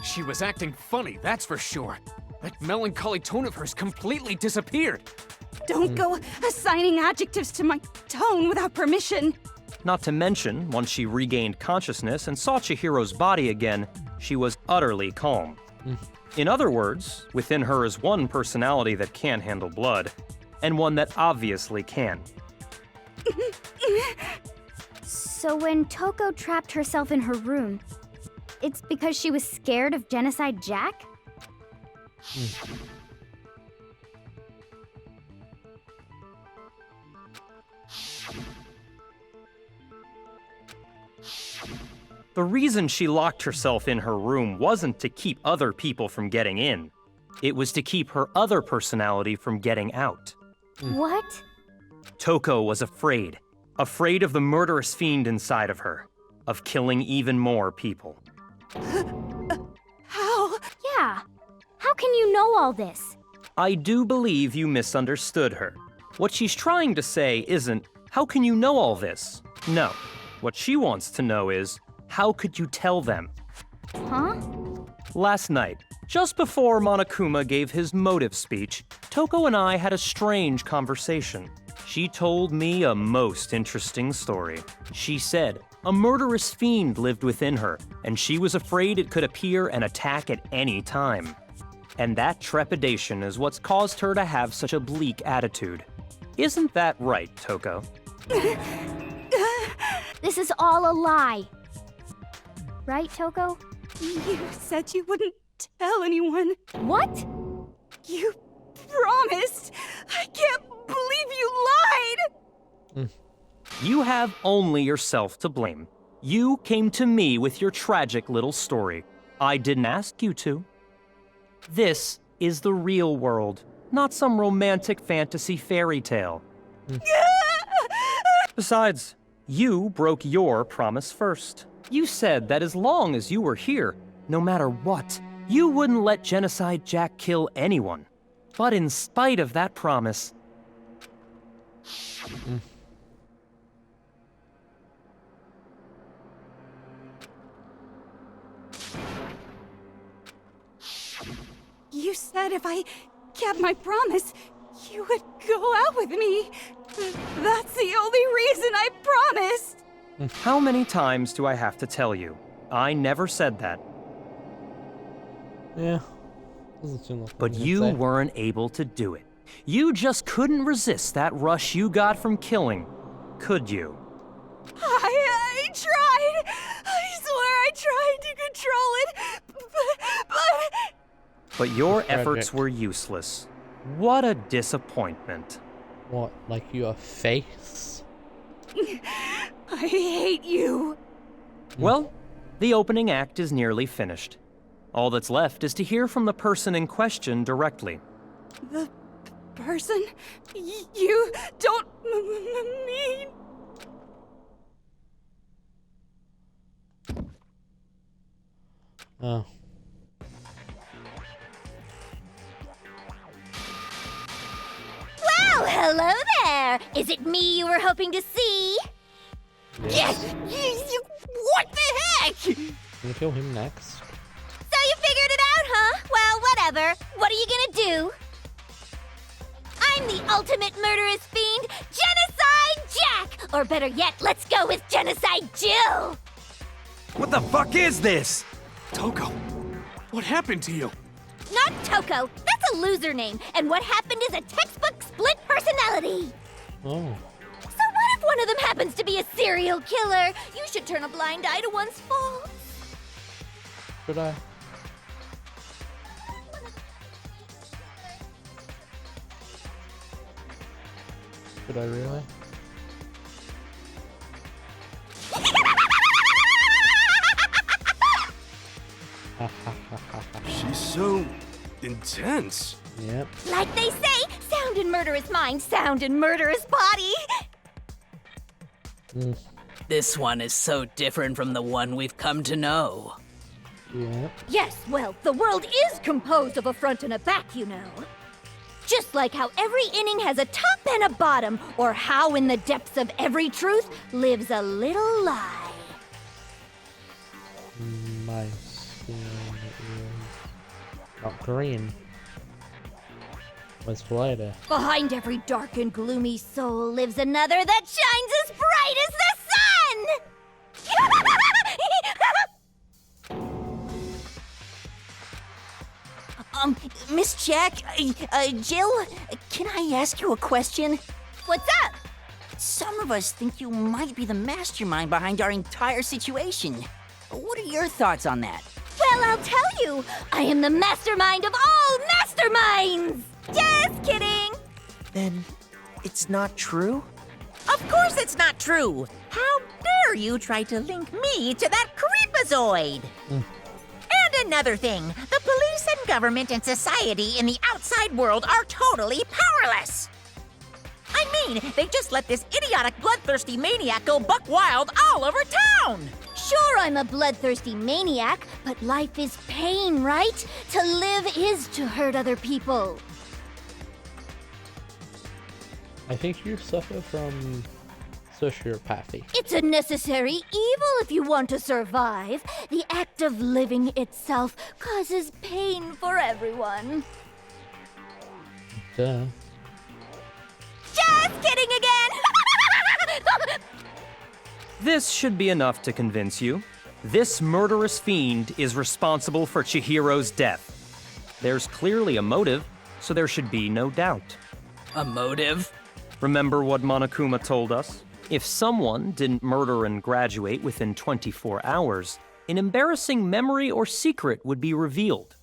She was acting funny, that's for sure. That melancholy tone of hers completely disappeared. Don't go assigning adjectives to my tone without permission. Not to mention, once she regained consciousness and saw Chihiro's body again, she was utterly calm. In other words, within her is one personality that can handle blood, and one that obviously can. So when Toko trapped herself in her room, it's because she was scared of Genocide Jack? The reason she locked herself in her room wasn't to keep other people from getting in. It was to keep her other personality from getting out. What? Toko was afraid. Afraid of the murderous fiend inside of her. Of killing even more people. How? Yeah. How can you know all this? I do believe you misunderstood her. What she's trying to say isn't, how can you know all this? No. What she wants to know is, how could you tell them? Huh? Last night, just before Monokuma gave his motive speech, Toko and I had a strange conversation. She told me a most interesting story. She said a murderous fiend lived within her, and she was afraid it could appear and attack at any time. And that trepidation is what's caused her to have such a bleak attitude. Isn't that right, Toko? This is all a lie. Right, Toko? You said you wouldn't tell anyone. What? You promised. I can't believe you lied. You have only yourself to blame. You came to me with your tragic little story. I didn't ask you to. This is the real world, not some romantic fantasy fairy tale. Besides, you broke your promise first. You said that as long as you were here, no matter what, you wouldn't let Genocide Jack kill anyone. But in spite of that promise... You said if I kept my promise, you would go out with me. That's the only reason I promised. How many times do I have to tell you? I never said that. Yeah. Doesn't seem like But something you I'd say. weren't able to do it. You just couldn't resist that rush you got from killing, could you? I tried. I swear I tried to control it, but... But your Tragic. efforts were useless. What a disappointment. What, like your face? I hate you. Well, the opening act is nearly finished. All that's left is to hear from the person in question directly. The person you don't mean... Oh. Well, hello there. Is it me you were hoping to see? Yes! What the heck? Gonna kill him next. So you figured it out, huh? Well, whatever. What are you gonna do? I'm the ultimate murderous fiend, Genocide Jack! Or better yet, let's go with Genocide Jill! What the fuck is this? Toko, what happened to you? Not Toko. That's a loser name. And what happened is a textbook split personality. Oh. So what if one of them happens to be a serial killer? You should turn a blind eye to one's faults. Should I? Should I really? She's so intense. Yep. Like they say, sound in murderous mind, sound in murderous body. This one is so different from the one we've come to know. Yep. Yes, well, the world is composed of a front and a back, you know. Just like how every inning has a top and a bottom, or how in the depths of every truth lives a little lie. My skin is not green. What's lighter? Behind every dark and gloomy soul lives another that shines as bright as the sun! Miss Jack, Jill, can I ask you a question? What's up? Some of us think you might be the mastermind behind our entire situation. What are your thoughts on that? Well, I'll tell you. I am the mastermind of all masterminds! Just kidding! Then it's not true? Of course it's not true! How dare you try to link me to that creepazoid? And another thing, the police and government and society in the outside world are totally powerless! I mean, they just let this idiotic bloodthirsty maniac go buck wild all over town! Sure, I'm a bloodthirsty maniac, but life is pain, right? To live is to hurt other people. I think you suffer from sociopathy. It's a necessary evil if you want to survive. The act of living itself causes pain for everyone. Duh. Just kidding again! This should be enough to convince you. This murderous fiend is responsible for Chihiro's death. There's clearly a motive, so there should be no doubt. A motive? Remember what Monokuma told us? If someone didn't murder and graduate within 24 hours, an embarrassing memory or secret would be revealed.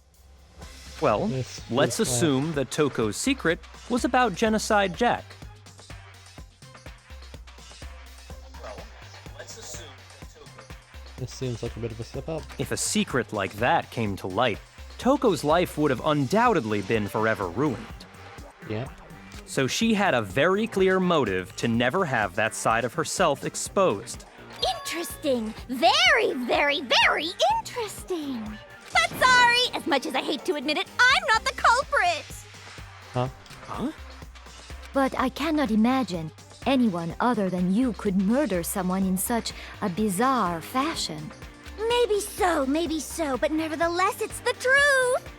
Well, let's assume that Toko's secret was about Genocide Jack. This seems like a bit of a step up. If a secret like that came to light, Toko's life would have undoubtedly been forever ruined. Yeah. So she had a very clear motive to never have that side of herself exposed. Interesting. Very, very, very interesting. But sorry, as much as I hate to admit it, I'm not the culprit. Huh? Huh? But I cannot imagine anyone other than you could murder someone in such a bizarre fashion. Maybe so, but nevertheless, it's the truth.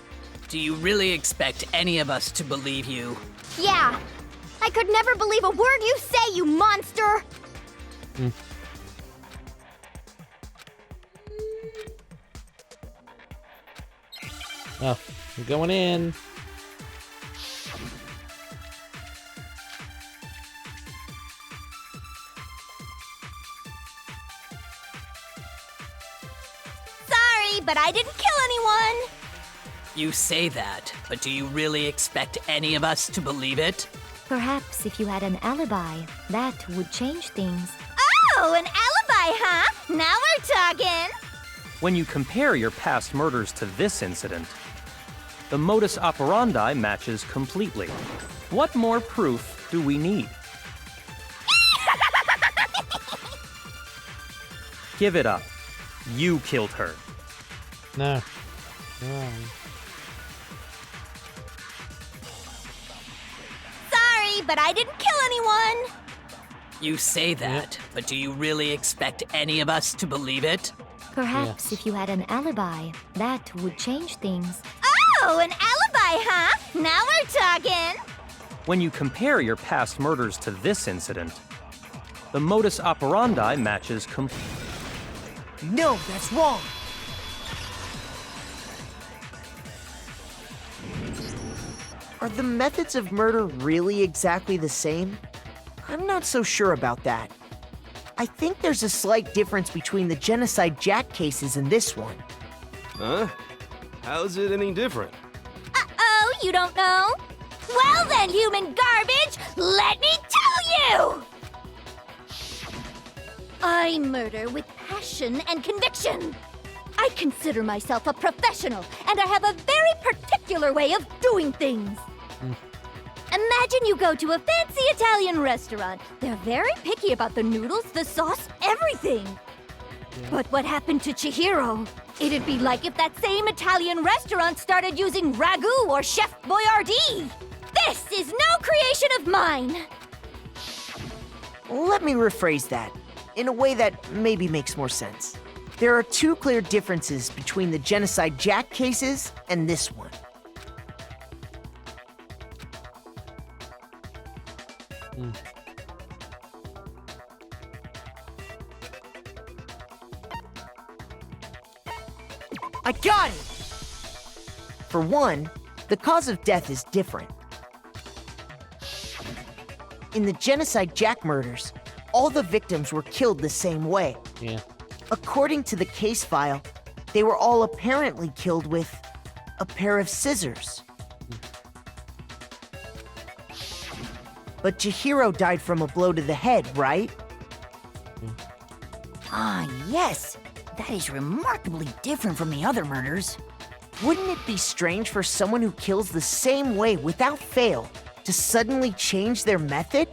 Do you really expect any of us to believe you? Yeah. I could never believe a word you say, you monster! Oh, I'm going in. Sorry, but I didn't kill anyone! You say that, but do you really expect any of us to believe it? Perhaps if you had an alibi, that would change things. Oh, an alibi, huh? Now we're talking! When you compare your past murders to this incident, the modus operandi matches completely. What more proof do we need? Give it up. You killed her. No. No. Sorry, but I didn't kill anyone! You say that, but do you really expect any of us to believe it? Perhaps if you had an alibi, that would change things. Oh, an alibi, huh? Now we're talking! When you compare your past murders to this incident, the modus operandi matches completely. No, that's wrong! Are the methods of murder really exactly the same? I'm not so sure about that. I think there's a slight difference between the Genocide Jack cases and this one. Huh? How's it any different? Uh-oh, you don't know? Well then, human garbage, let me tell you! I murder with passion and conviction. I consider myself a professional, and I have a very particular way of doing things. Imagine you go to a fancy Italian restaurant. They're very picky about the noodles, the sauce, everything. But what happened to Chihiro? It'd be like if that same Italian restaurant started using ragu or Chef Boyardee. This is no creation of mine. Let me rephrase that in a way that maybe makes more sense. There are two clear differences between the Genocide Jack cases and this one. I got it! For one, the cause of death is different. In the Genocide Jack murders, all the victims were killed the same way. Yeah. According to the case file, they were all apparently killed with a pair of scissors. But Chihiro died from a blow to the head, right? Ah, yes. That is remarkably different from the other murders. Wouldn't it be strange for someone who kills the same way without fail to suddenly change their method?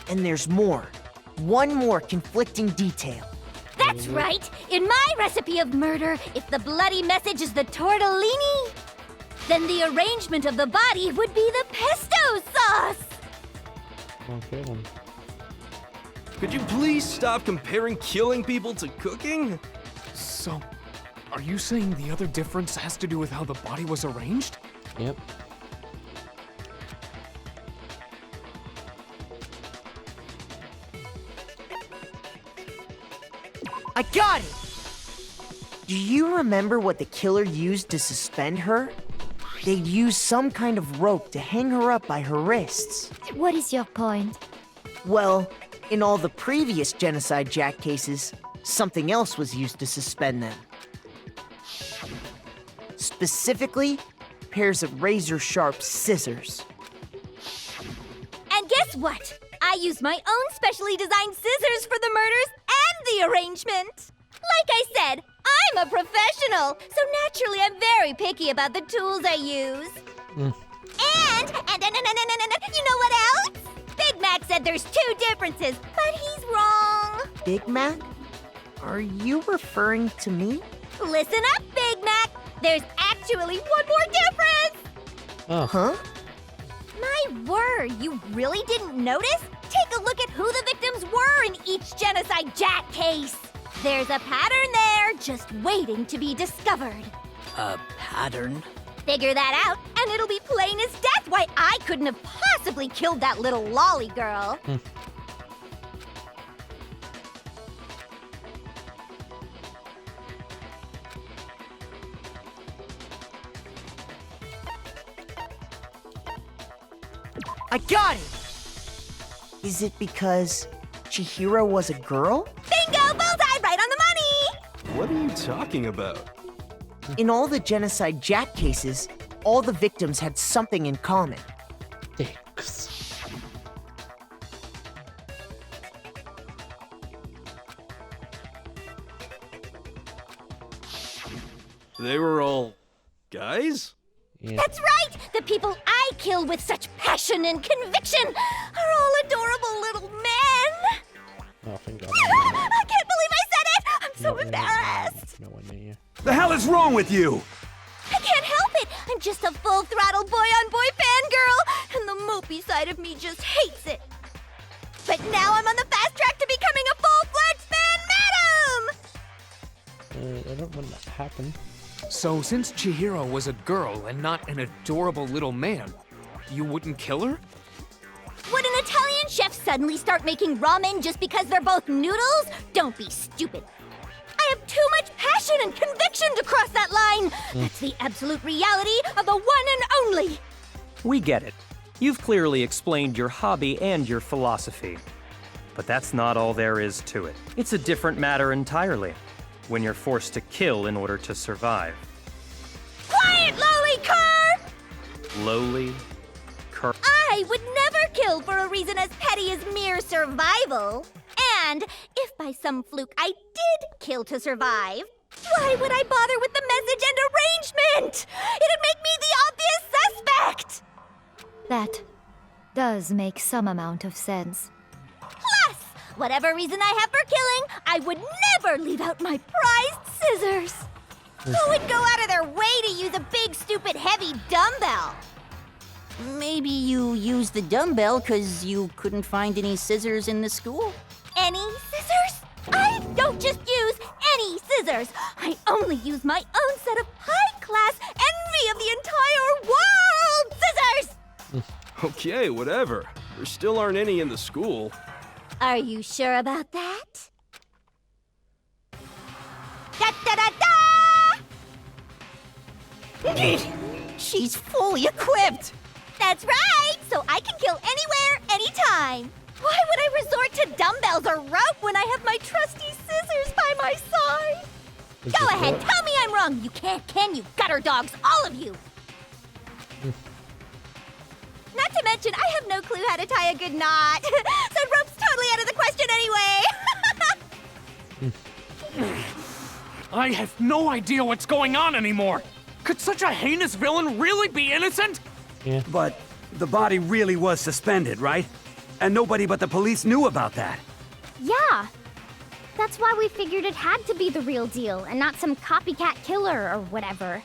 And there's more. One more conflicting detail. That's right. In my recipe of murder, if the bloody message is the tortellini, then the arrangement of the body would be the pesto sauce. Okay then. Could you please stop comparing killing people to cooking? So, are you saying the other difference has to do with how the body was arranged? Yep. I got it! Do you remember what the killer used to suspend her? They'd use some kind of rope to hang her up by her wrists. What is your point? Well, in all the previous Genocide Jack cases, something else was used to suspend them. Specifically, pairs of razor-sharp scissors. And guess what? I used my own specially designed scissors for the murders and the arrangement. Like I said, I'm a professional, so naturally I'm very picky about the tools I use. And you know what else? Big Mac said there's two differences, but he's wrong. Big Mac? Are you referring to me? Listen up, Big Mac. There's actually one more difference. Oh. Huh? My word, you really didn't notice? Take a look at who the victims were in each Genocide Jack case. There's a pattern there, just waiting to be discovered. A pattern? Figure that out, and it'll be plain as death why I couldn't have possibly killed that little lolly girl. I got it! Is it because Chihiro was a girl? Bingo! Bullseye! Right on the money! What are you talking about? In all the Genocide Jack cases, all the victims had something in common. Dicks. They were all guys? Yeah. That's right! The people I kill with such passion and conviction are all adorable little men! Oh, thank God. I can't believe I said it! I'm so embarrassed! No one near. The hell is wrong with you? I can't help it! I'm just a full-throttle boy-on-boy fangirl, and the mopey side of me just hates it. But now I'm on the fast track to becoming a full-fledged fan madam! I don't want that to happen. So, since Chihiro was a girl and not an adorable little man, you wouldn't kill her? Would an Italian chef suddenly start making ramen just because they're both noodles? Don't be stupid. I have too much passion and conviction to cross that line. That's the absolute reality of the one and only. We get it. You've clearly explained your hobby and your philosophy. But that's not all there is to it. It's a different matter entirely. When you're forced to kill in order to survive. Quiet, lowly cur! Lowly, cur. I would never kill for a reason as petty as mere survival. And if by some fluke I did kill to survive, why would I bother with the message and arrangement? It'd make me the obvious suspect! That does make some amount of sense. Plus, whatever reason I have for killing, I would never leave out my prized scissors. Who would go out of their way to use a big, stupid, heavy dumbbell? Maybe you used the dumbbell because you couldn't find any scissors in the school? Any scissors? I don't just use any scissors. I only use my own set of high-class envy of the entire world scissors! Okay, whatever. There still aren't any in the school. Are you sure about that? Da-da-da-da! She's fully equipped! That's right! So I can kill anywhere, anytime. Why would I resort to dumbbells or rope when I have my trusty scissors by my side? Go ahead, tell me I'm wrong. You can't, can you, gutter dogs, all of you? Not to mention, I have no clue how to tie a good knot. So rope's totally out of the question anyway. I have no idea what's going on anymore. Could such a heinous villain really be innocent? Yeah. But the body really was suspended, right? And nobody but the police knew about that. Yeah. That's why we figured it had to be the real deal and not some copycat killer or whatever.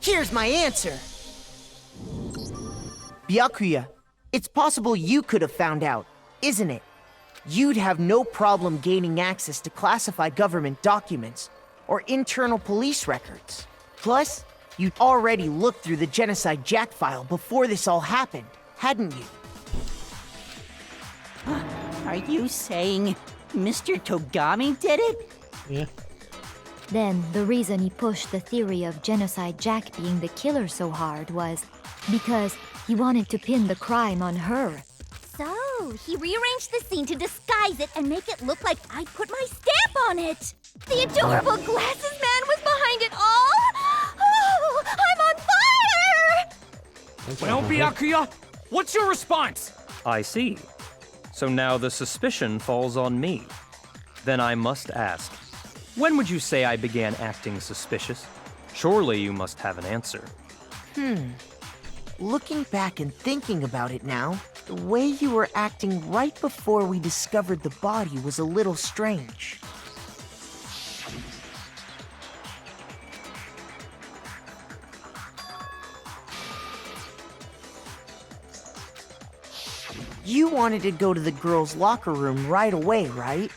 Here's my answer. Byakuya, it's possible you could have found out, isn't it? You'd have no problem gaining access to classified government documents or internal police records. Plus, you'd already looked through the Genocide Jack file before this all happened, hadn't you? Are you saying Mr. Togami did it? Yeah. Then, the reason he pushed the theory of Genocide Jack being the killer so hard was because he wanted to pin the crime on her. So, he rearranged the scene to disguise it and make it look like I put my stamp on it. The adorable glasses man was behind it all. Oh, I'm on fire! Well, Byakuya, what's your response? I see. So now the suspicion falls on me. Then I must ask, when would you say I began acting suspicious? Surely you must have an answer. Looking back and thinking about it now, the way you were acting right before we discovered the body was a little strange. You wanted to go to the girls' locker room right away, right?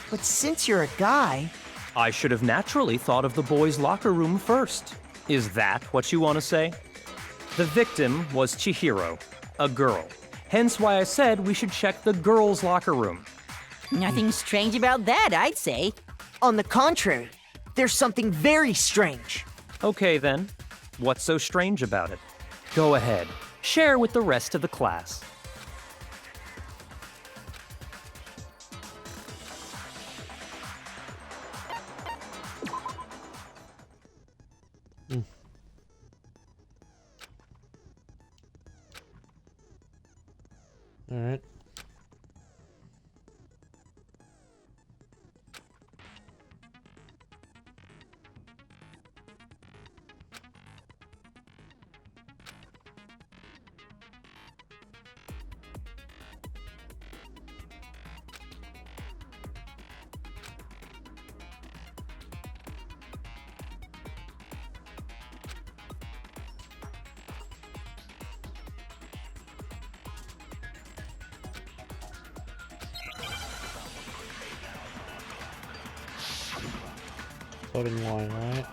But since you're a guy... I should have naturally thought of the boys' locker room first. Is that what you want to say? The victim was Chihiro, a girl. Hence why I said we should check the girls' locker room. Nothing strange about that, I'd say. On the contrary, there's something very strange. Okay then, what's so strange about it? Go ahead, share with the rest of the class. All right. Floating line, right?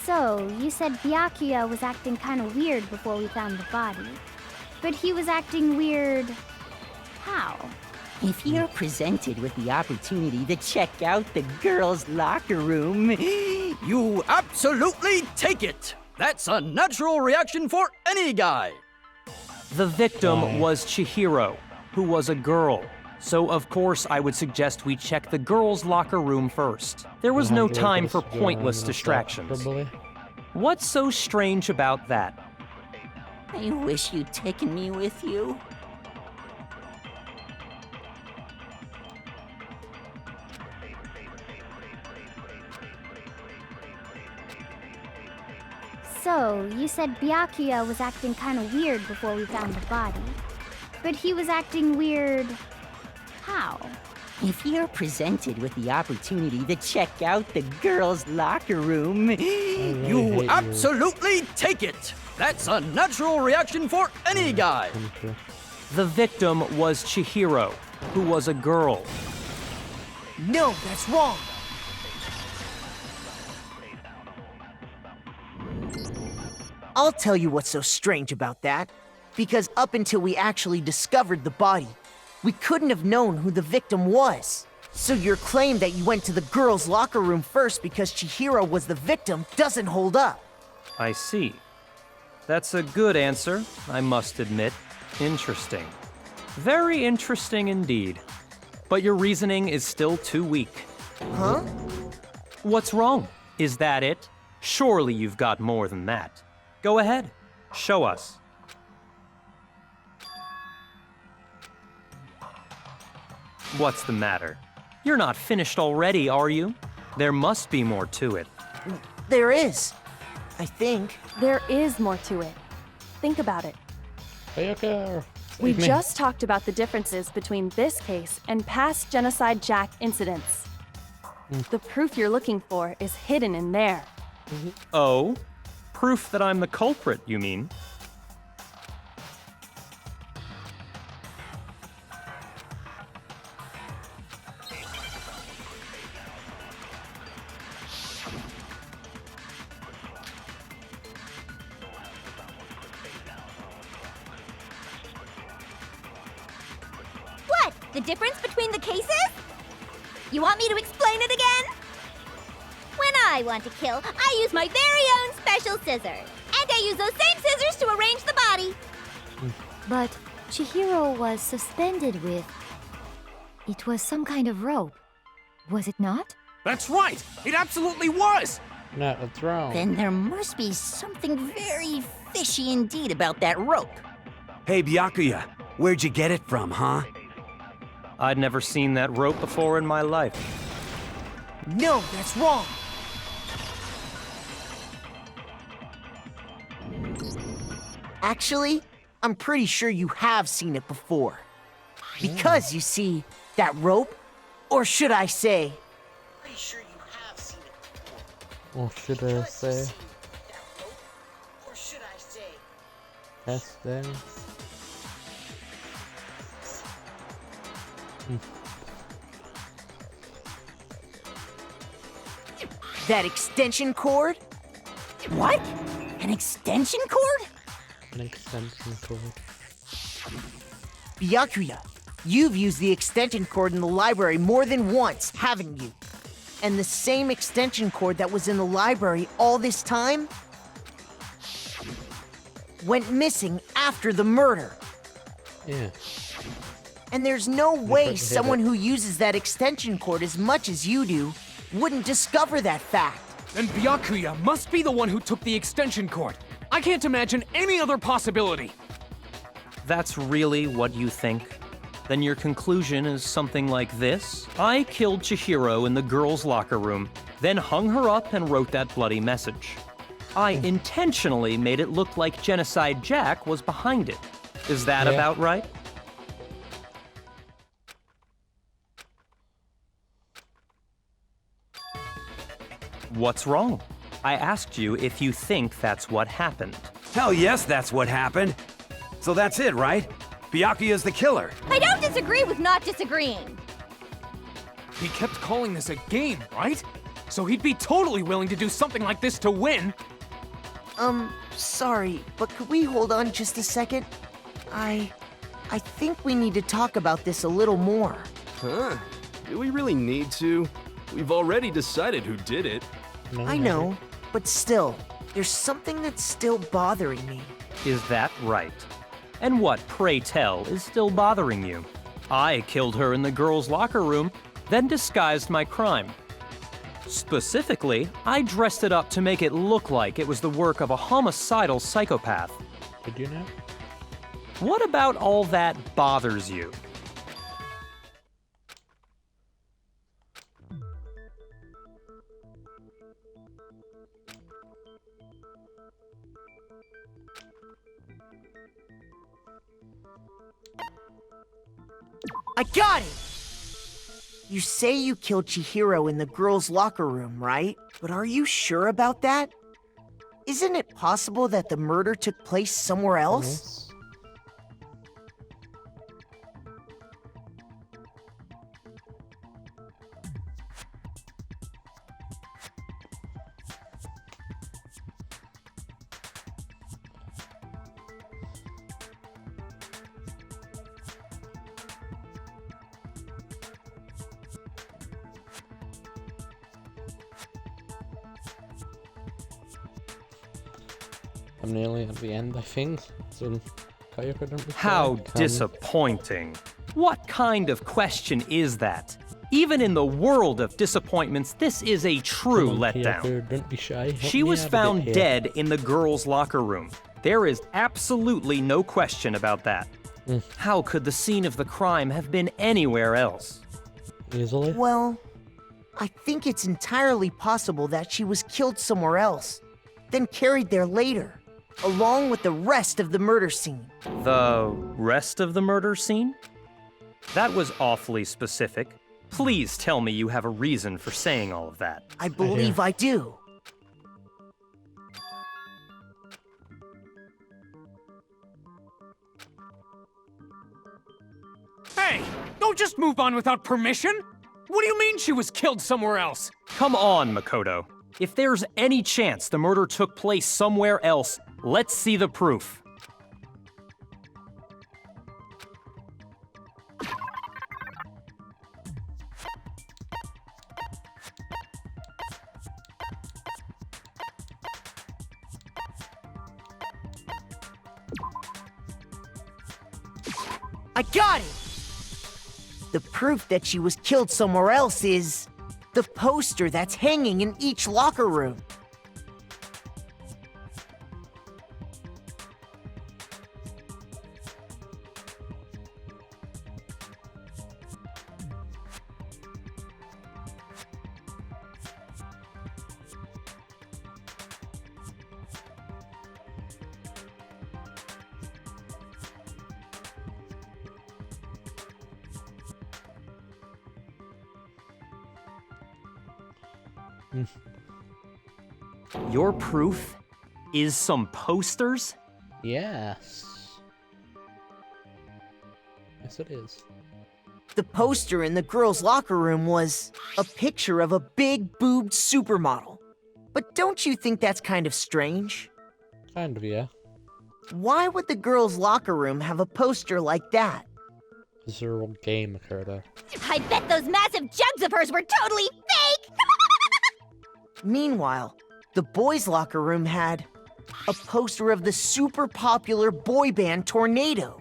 So, you said Byakuya was acting kind of weird before we found the body. But he was acting weird... how? If you're presented with the opportunity to check out the girls' locker room, you absolutely take it! That's a natural reaction for any guy! The victim was Chihiro, who was a girl. So of course I would suggest we check the girls' locker room first. There was no time for pointless distractions. What's so strange about that? I wish you'd taken me with you. So, you said Byakuya was acting kind of weird before we found the body. But he was acting weird... how? If you're presented with the opportunity to check out the girls' locker room, you absolutely take it! That's a natural reaction for any guy! The victim was Chihiro, who was a girl. No, that's wrong! I'll tell you what's so strange about that. Because up until we actually discovered the body, we couldn't have known who the victim was. So your claim that you went to the girls' locker room first because Chihiro was the victim doesn't hold up. I see. That's a good answer, I must admit. Interesting. Very interesting indeed. But your reasoning is still too weak. Huh? What's wrong? Is that it? Surely you've got more than that. Go ahead, show us. What's the matter? You're not finished already, are you? There must be more to it. There is. I think. There is more to it. Think about it. We just talked about the differences between this case and past Genocide Jack incidents. The proof you're looking for is hidden in there. Oh? Proof that I'm the culprit, you mean? What? The difference between the cases? You want me to explain it again? When I want to kill, I use my very own special scissors. And I use those same scissors to arrange the body. But Chihiro was suspended with... It was some kind of rope. Was it not? That's right! It absolutely was! Not a throne. Then there must be something very fishy indeed about that rope. Hey, Byakuya, where'd you get it from, huh? I'd never seen that rope before in my life. No, that's wrong. Actually, I'm pretty sure you have seen it before. Because, you see, that rope, or should I say... Pretty sure you have seen it before. Or should I say? Or should I say... Testing. That extension cord? What? An extension cord? An extension cord. Byakuya, you've used the extension cord in the library more than once, haven't you? And the same extension cord that was in the library all this time went missing after the murder. Yeah. And there's no way someone it. who uses that extension cord as much as you do wouldn't discover that fact. Then Byakuya must be the one who took the extension cord. I can't imagine any other possibility. That's really what you think? Then your conclusion is something like this? I killed Chihiro in the girls' locker room, then hung her up and wrote that bloody message. I intentionally made it look like Genocide Jack was behind it. Is that about right? What's wrong? I asked you if you think that's what happened. Hell yes, that's what happened. So that's it, right? Byakuya's the killer. I don't disagree with not disagreeing. He kept calling this a game, right? So he'd be totally willing to do something like this to win. Sorry, but could we hold on just a second? I think we need to talk about this a little more. Huh? Do we really need to? We've already decided who did it. I know, but still, there's something that's still bothering me. Is that right? And what, pray tell, is still bothering you? I killed her in the girls' locker room, then disguised my crime. Specifically, I dressed it up to make it look like it was the work of a homicidal psychopath. Did you know? What about all that bothers you? I got it! You say you killed Chihiro in the girls' locker room, right? But are you sure about that? Isn't it possible that the murder took place somewhere else? I'm nearly at the end, I think. So, Kayako don't reply. How disappointing. What kind of question is that? Even in the world of disappointments, this is a true Come on, letdown. Kayako, don't be shy. Help She me was out a found bit here. dead in the girls' locker room. There is absolutely no question about that. How could the scene of the crime have been anywhere else? Easily? Well, I think it's entirely possible that she was killed somewhere else, then carried there later. along with the rest of the murder scene. The rest of the murder scene? That was awfully specific. Please tell me you have a reason for saying all of that. I believe I do. Hey, don't just move on without permission! What do you mean she was killed somewhere else? Come on, Makoto. If there's any chance the murder took place somewhere else, let's see the proof. I got it! The proof that she was killed somewhere else is the poster that's hanging in each locker room. Your proof is some posters? Yes. Yes, it is. The poster in the girls' locker room was a picture of a big-boobed supermodel. But don't you think that's kind of strange? Kind of, yeah. Why would the girls' locker room have a poster like that? It's a real game, Makoto. I bet those massive jugs of hers were totally fake! Meanwhile, the boys' locker room had a poster of the super popular boy band Tornado.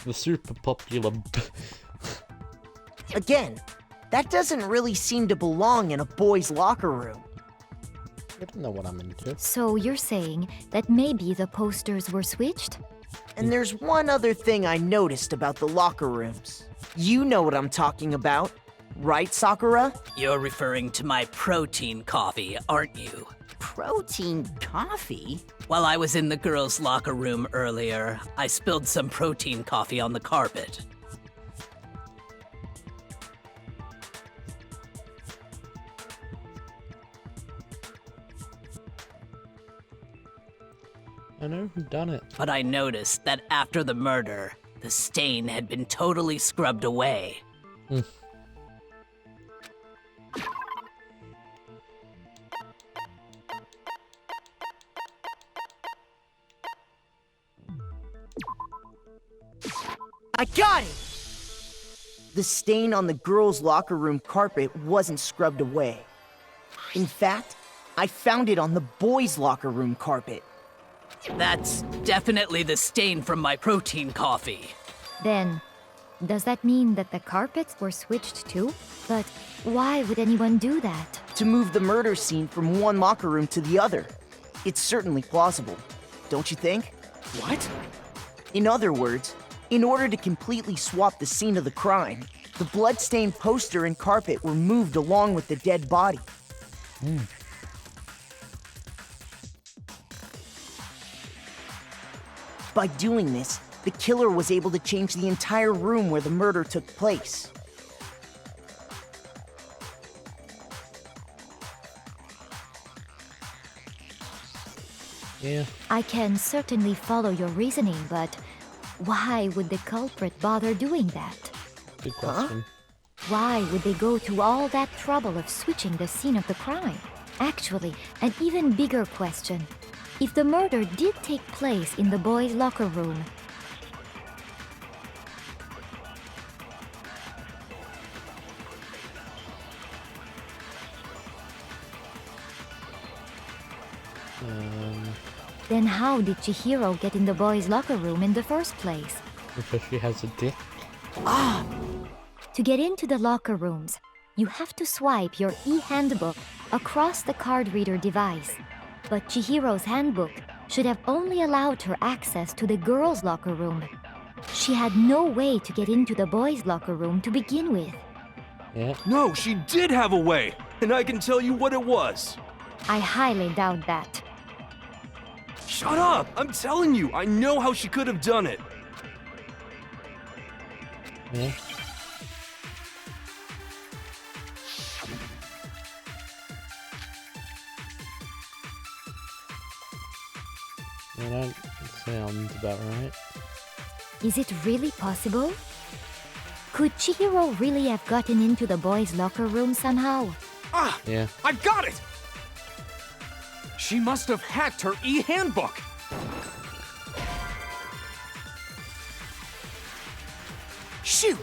The super popular... Again, that doesn't really seem to belong in a boys' locker room. I don't know what I'm into. So you're saying that maybe the posters were switched? And there's one other thing I noticed about the locker rooms. You know what I'm talking about, right, Sakura? You're referring to my protein coffee, aren't you? Protein coffee? While I was in the girls' locker room earlier, I spilled some protein coffee on the carpet. I know who done it. But I noticed that after the murder, the stain had been totally scrubbed away. I got it! The stain on the girls' locker room carpet wasn't scrubbed away. In fact, I found it on the boys' locker room carpet. That's definitely the stain from my protein coffee. Then, does that mean that the carpets were switched too? But why would anyone do that? To move the murder scene from one locker room to the other. It's certainly plausible, don't you think? What? In other words, in order to completely swap the scene of the crime, the blood-stained poster and carpet were moved along with the dead body. By doing this, the killer was able to change the entire room where the murder took place. Yeah. I can certainly follow your reasoning, but why would the culprit bother doing that? Good question. Why would they go to all that trouble of switching the scene of the crime? Actually, an even bigger question. If the murder did take place in the boys' locker room, then how did Chihiro get in the boys' locker room in the first place? Because she has a dick. To get into the locker rooms, you have to swipe your e-handbook across the card reader device. But Chihiro's handbook should have only allowed her access to the girls' locker room. She had no way to get into the boys' locker room to begin with. Yeah. No, she did have a way, and I can tell you what it was. I highly doubt that. Shut up! I'm telling you, I know how she could have done it. Yeah. Yeah, that sounds about right. Is it really possible? Could Chihiro really have gotten into the boys' locker room somehow? Ah! Yeah. I got it! She must have hacked her e-handbook. Shoot!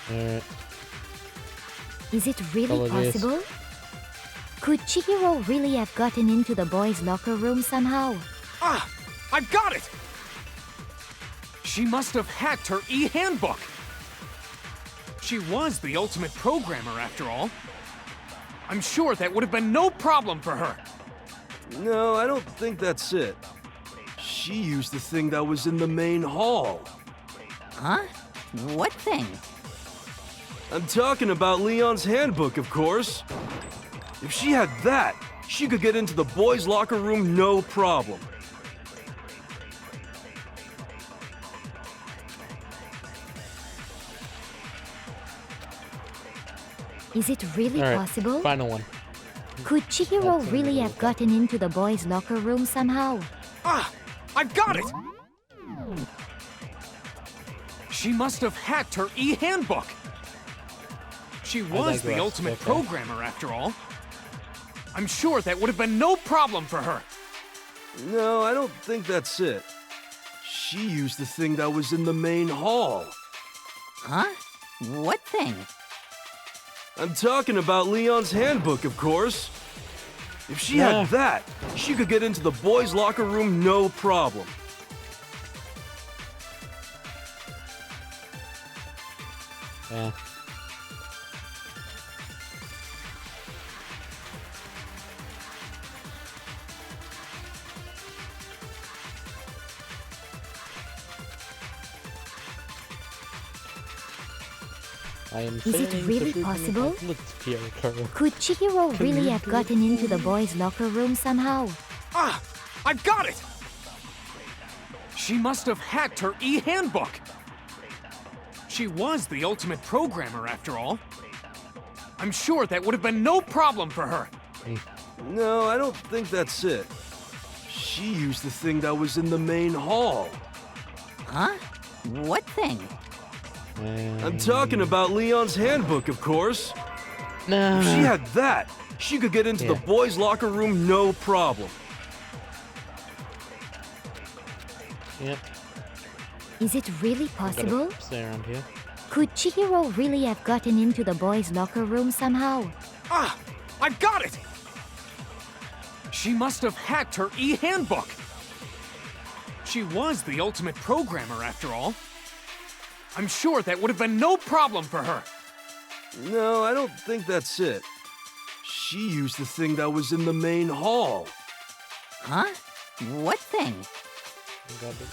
Alright. Is it really Well, it is. possible? Could Chihiro really have gotten into the boys' locker room somehow? Ah! I got it! She must have hacked her e-handbook. She was the ultimate programmer, after all. I'm sure that would have been no problem for her. No, I don't think that's it. She used the thing that was in the main hall. Huh? What thing? I'm talking about Leon's handbook, of course. If she had that, she could get into the boys' locker room no problem. Is it really Alright, possible? final one. Could Chihiro That's really a have gotten into the boys' locker room somehow? Ah! I got it! She must have hacked her e-handbook. She was the digress, ultimate okay. programmer, after all. I'm sure that would have been no problem for her. No, I don't think that's it. She used the thing that was in the main hall. Huh? What thing? I'm talking about Leon's handbook, of course. If she Yeah. had that, she could get into the boys' locker room no problem. Yeah. I am Is it failing really to possible? Jericho. Could Chihiro really have gotten into the boys' locker room somehow? Ah! I got it! She must have hacked her e-handbook. She was the ultimate programmer, after all. I'm sure that would have been no problem for her. No, I don't think that's it. She used the thing that was in the main hall. Huh? What thing? I'm talking about Leon's handbook, of course. No. If she had that, she could get into the Yeah. boys' locker room no problem. Yep. Is it really Gotta possible? stay around here. Could Chihiro really have gotten into the boys' locker room somehow? Ah! I got it! She must have hacked her e-handbook. She was the ultimate programmer, after all. I'm sure that would have been no problem for her. No, I don't think that's it. She used the thing that was in the main hall. Huh? What thing?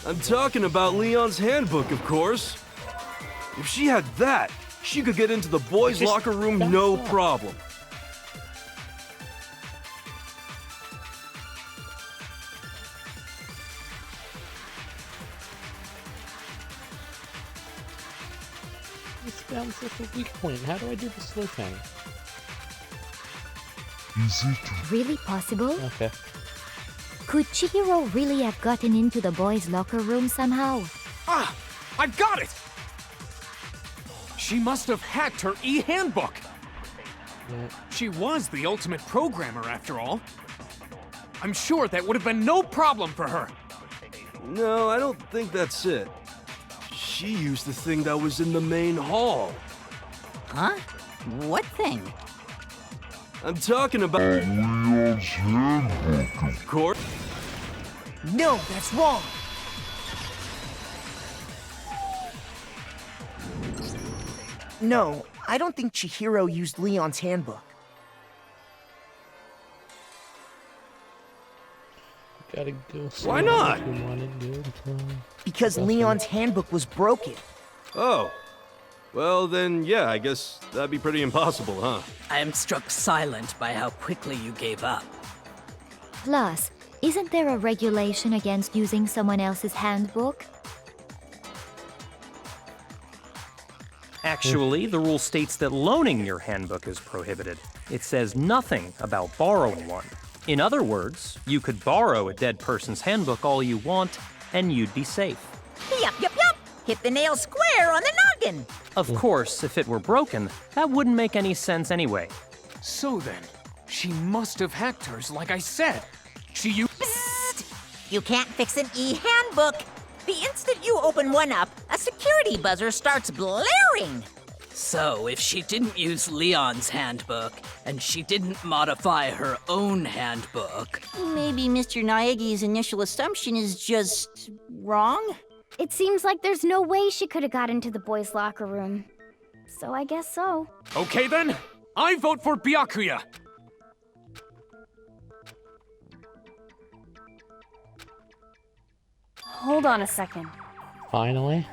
I'm talking about Leon's handbook, of course. If she had that, she could get into the boys' Just locker room don't no talk. problem. This bounce off a weak point. How do I do the slow thing? Really possible? Okay. Could Chihiro really have gotten into the boys' locker room somehow? Ah! I got it! She must have hacked her e-handbook. Yeah. She was the ultimate programmer, after all. I'm sure that would have been no problem for her. No, I don't think that's it. She used the thing that was in the main hall. Huh? What thing? I'm talking about Leon's handbook, of course. No, that's wrong. No, I don't think Chihiro used Leon's handbook. Gotta go. Why not? Because Leon's handbook was broken. Oh, Well, then, yeah, I guess that'd be pretty impossible, huh? I am struck silent by how quickly you gave up. Plus, isn't there a regulation against using someone else's handbook? Actually, the rule states that loaning your handbook is prohibited. It says nothing about borrowing one. In other words, you could borrow a dead person's handbook all you want, and you'd be safe. Yup. Hit the nail square on the noggin. Of course, if it were broken, that wouldn't make any sense anyway. So then, she must have hacked hers, like I said. You can't fix an e-handbook. The instant you open one up, a security buzzer starts blaring. So, if she didn't use Leon's handbook, and she didn't modify her own handbook... Maybe Mr. Naegi's initial assumption is just wrong? It seems like there's no way she could have got into the boys' locker room. So I guess so. Okay then, I vote for Byakuya. Hold on a second. Finally.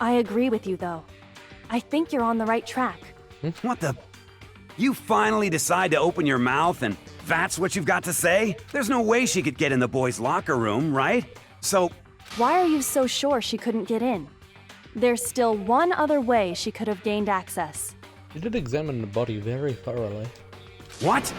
I agree with you, though. I think you're on the right track. What the? You finally decide to open your mouth and that's what you've got to say? There's no way she could get in the boys' locker room, right? So... Why are you so sure she couldn't get in? There's still one other way she could have gained access. You did examine the body very thoroughly. What?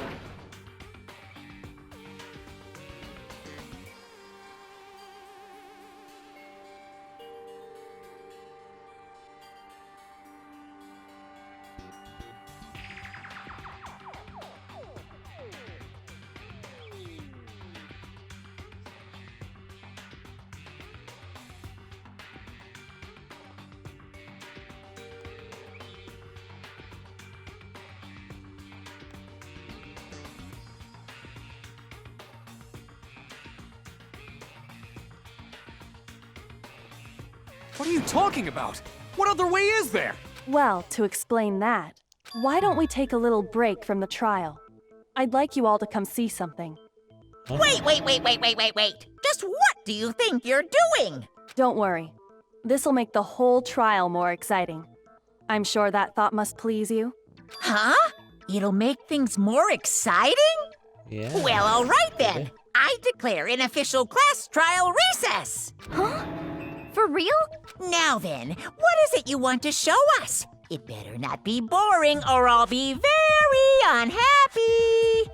What are you talking about? What other way is there? Well, to explain that, why don't we take a little break from the trial? I'd like you all to come see something. Huh? Wait. Just what do you think you're doing? Don't worry. This'll make the whole trial more exciting. I'm sure that thought must please you. Huh? It'll make things more exciting? Yeah. Well, all right then. Okay. I declare an official class trial recess. Huh? For real? Now then, what is it you want to show us? It better not be boring or I'll be very unhappy.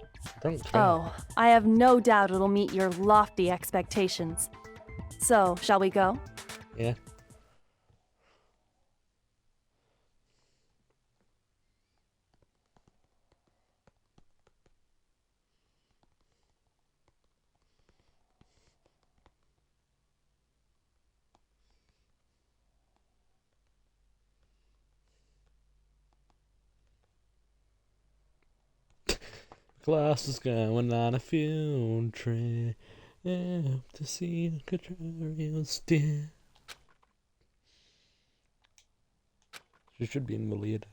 Oh, I have no doubt it'll meet your lofty expectations. So, shall we go? Yeah. Class is going on a field trip to see the contrarian steer. She should be in the lead.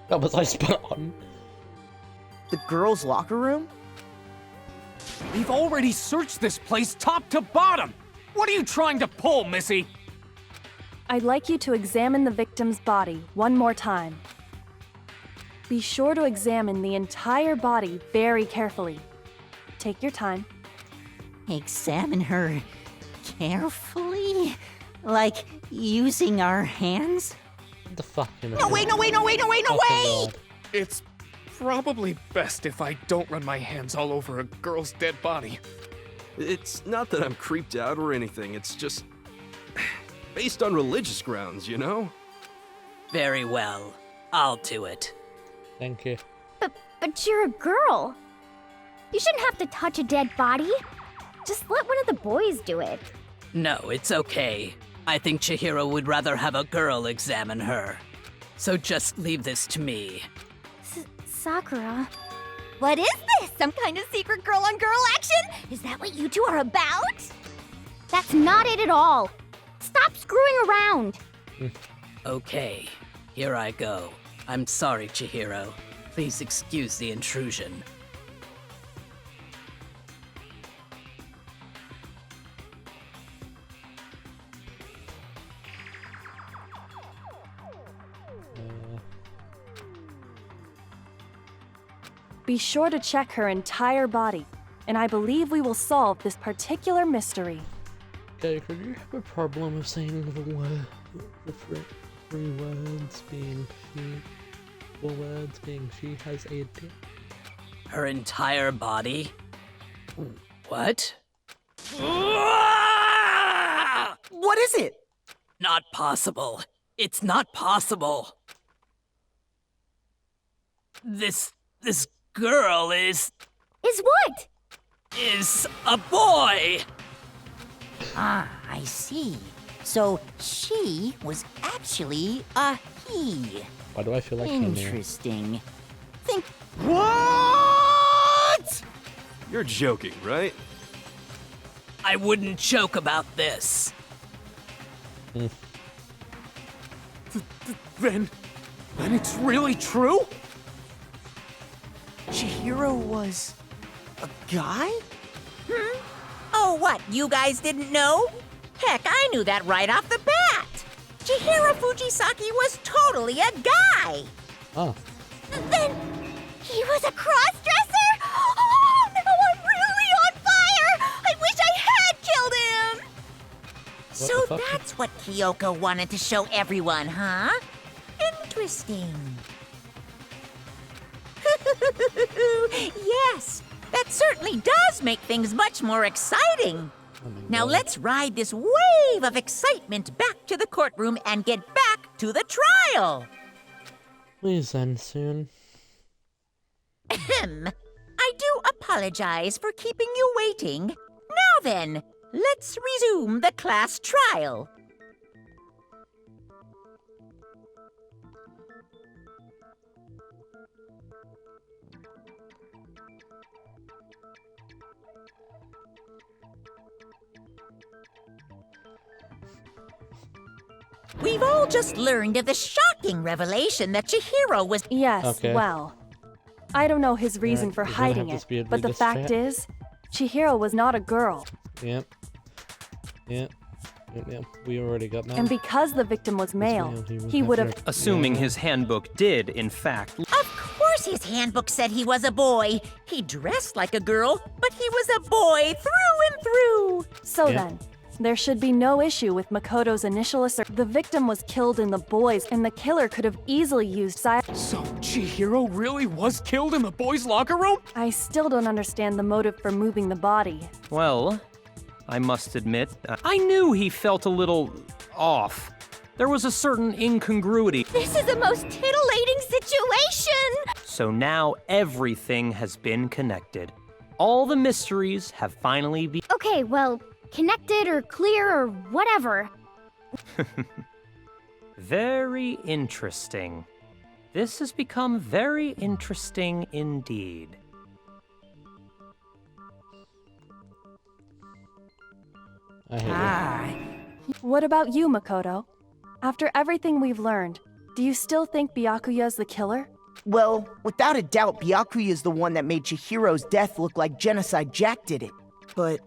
That was spot on. The girls' locker room? We've already searched this place top to bottom! What are you trying to pull, Missy? I'd like you to examine the victim's body one more time. Be sure to examine the entire body very carefully. Take your time. Examine her carefully? Like using our hands? What the fuck? No way! It's probably best if I don't run my hands all over a girl's dead body. It's not that I'm creeped out or anything, it's just based on religious grounds, you know? Very well. I'll do it. Thank you. But you're a girl. You shouldn't have to touch a dead body. Just let one of the boys do it. No, it's okay. I think Chihiro would rather have a girl examine her. So just leave this to me. Sakura, What is this? Some kind of secret girl-on-girl action? Is that what you two are about? That's not it at all. Stop screwing around. Okay, here I go. I'm sorry, Chihiro. Please excuse the intrusion. Be sure to check her entire body, and I believe we will solve this particular mystery. Okay, could you have a problem with saying three words being she, four words being she has a dick? Her entire body? What? What is it? Not possible. It's not possible. This girl is what? Is a boy! Ah, I see. So she was actually a he. Why do I feel like Interesting. Think. What? You're joking, right? I wouldn't joke about this. Then it's really true? Chihiro was a guy? Oh, what? You guys didn't know? Heck, I knew that right off the bat. Chihiro Fujisaki was totally a guy. Oh. Then he was a cross-dresser? Oh, now I'm really on fire! I wish I had killed him! So that's what Kyoko wanted to show everyone, huh? Interesting. Yes, that certainly does make things much more exciting. Now let's ride this wave of excitement back to the courtroom and get back to the trial. Please end soon. Ahem. I do apologize for keeping you waiting. Now then, let's resume the class trial. We've all just learned of the shocking revelation that Chihiro was— Yes, Okay. well, I don't know his reason for you're gonna hiding have it, to be but the this fact fat. is, Chihiro was not a girl. Yep. We already got that. And because the victim was male, male, he would have. Assuming his handbook did, in fact, Of course his handbook said he was a boy. He dressed like a girl, but he was a boy through and through. So Yeah. then, there should be no issue with Makoto's initial assertion. The victim was killed in the boys, and the killer could have easily used So Chihiro really was killed in the boys' locker room? I still don't understand the motive for moving the body. well, I must admit, I knew he felt a little off. There was a certain incongruity. This is the most titillating situation! So now everything has been connected. All the mysteries have finally been. Okay, well, connected or clear or whatever. Very interesting. This has become very interesting indeed. I hate What about you, Makoto? After everything we've learned, do you still think Byakuya's the killer? Well, without a doubt, Byakuya is the one that made Chihiro's death look like Genocide Jack did it. But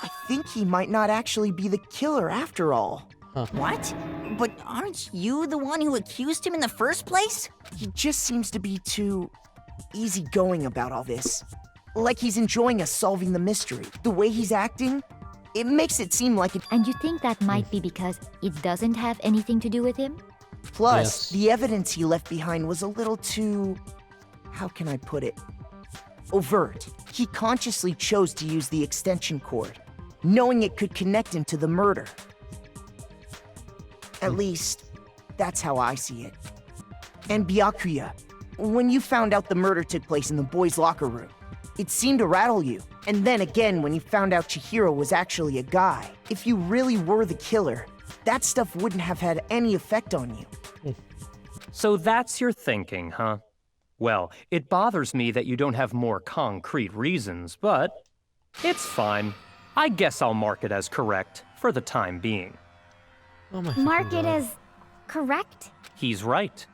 I think he might not actually be the killer after all. What? But aren't you the one who accused him in the first place? He just seems to be too easygoing about all this. Like he's enjoying us solving the mystery. The way he's acting, it makes it seem like it. And you think that might be because it doesn't have anything to do with him? Plus, Yes. the evidence he left behind was a little too. How can I put it? Overt. He consciously chose to use the extension cord, knowing it could connect him to the murder. At least, that's how I see it. And Byakuya, when you found out the murder took place in the boys' locker room, it seemed to rattle you. And then again, when you found out Chihiro was actually a guy, if you really were the killer, that stuff wouldn't have had any effect on you. So that's your thinking, huh? Well, it bothers me that you don't have more concrete reasons, but it's fine. I guess I'll mark it as correct for the time being. Oh my Mark fucking it God. as correct? He's right.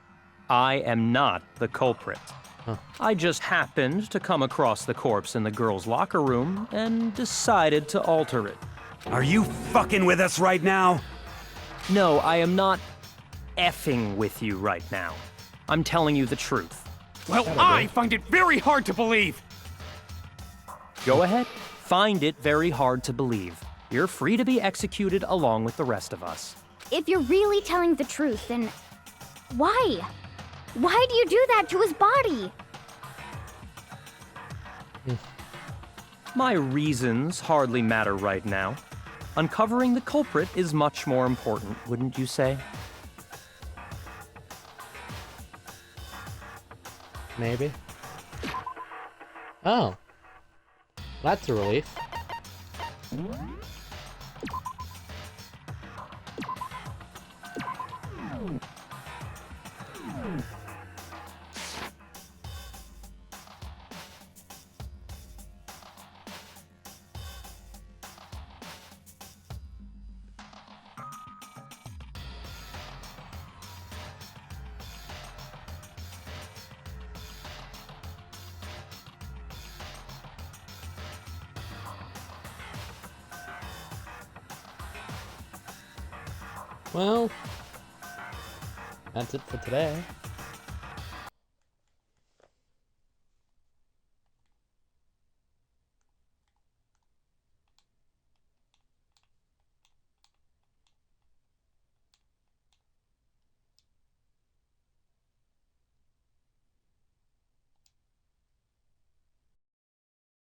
I am not the culprit. Huh. I just happened to come across the corpse in the girls' locker room and decided to alter it. Are you fucking with us right now? No, I am not effing with you right now. I'm telling you the truth. Well, I find it very hard to believe. Go ahead. Find it very hard to believe. You're free to be executed along with the rest of us. If you're really telling the truth, then why? Why do you do that to his body? My reasons hardly matter right now. Uncovering the culprit is much more important, wouldn't you say? Maybe. Oh. That's a relief. Well, that's it for today.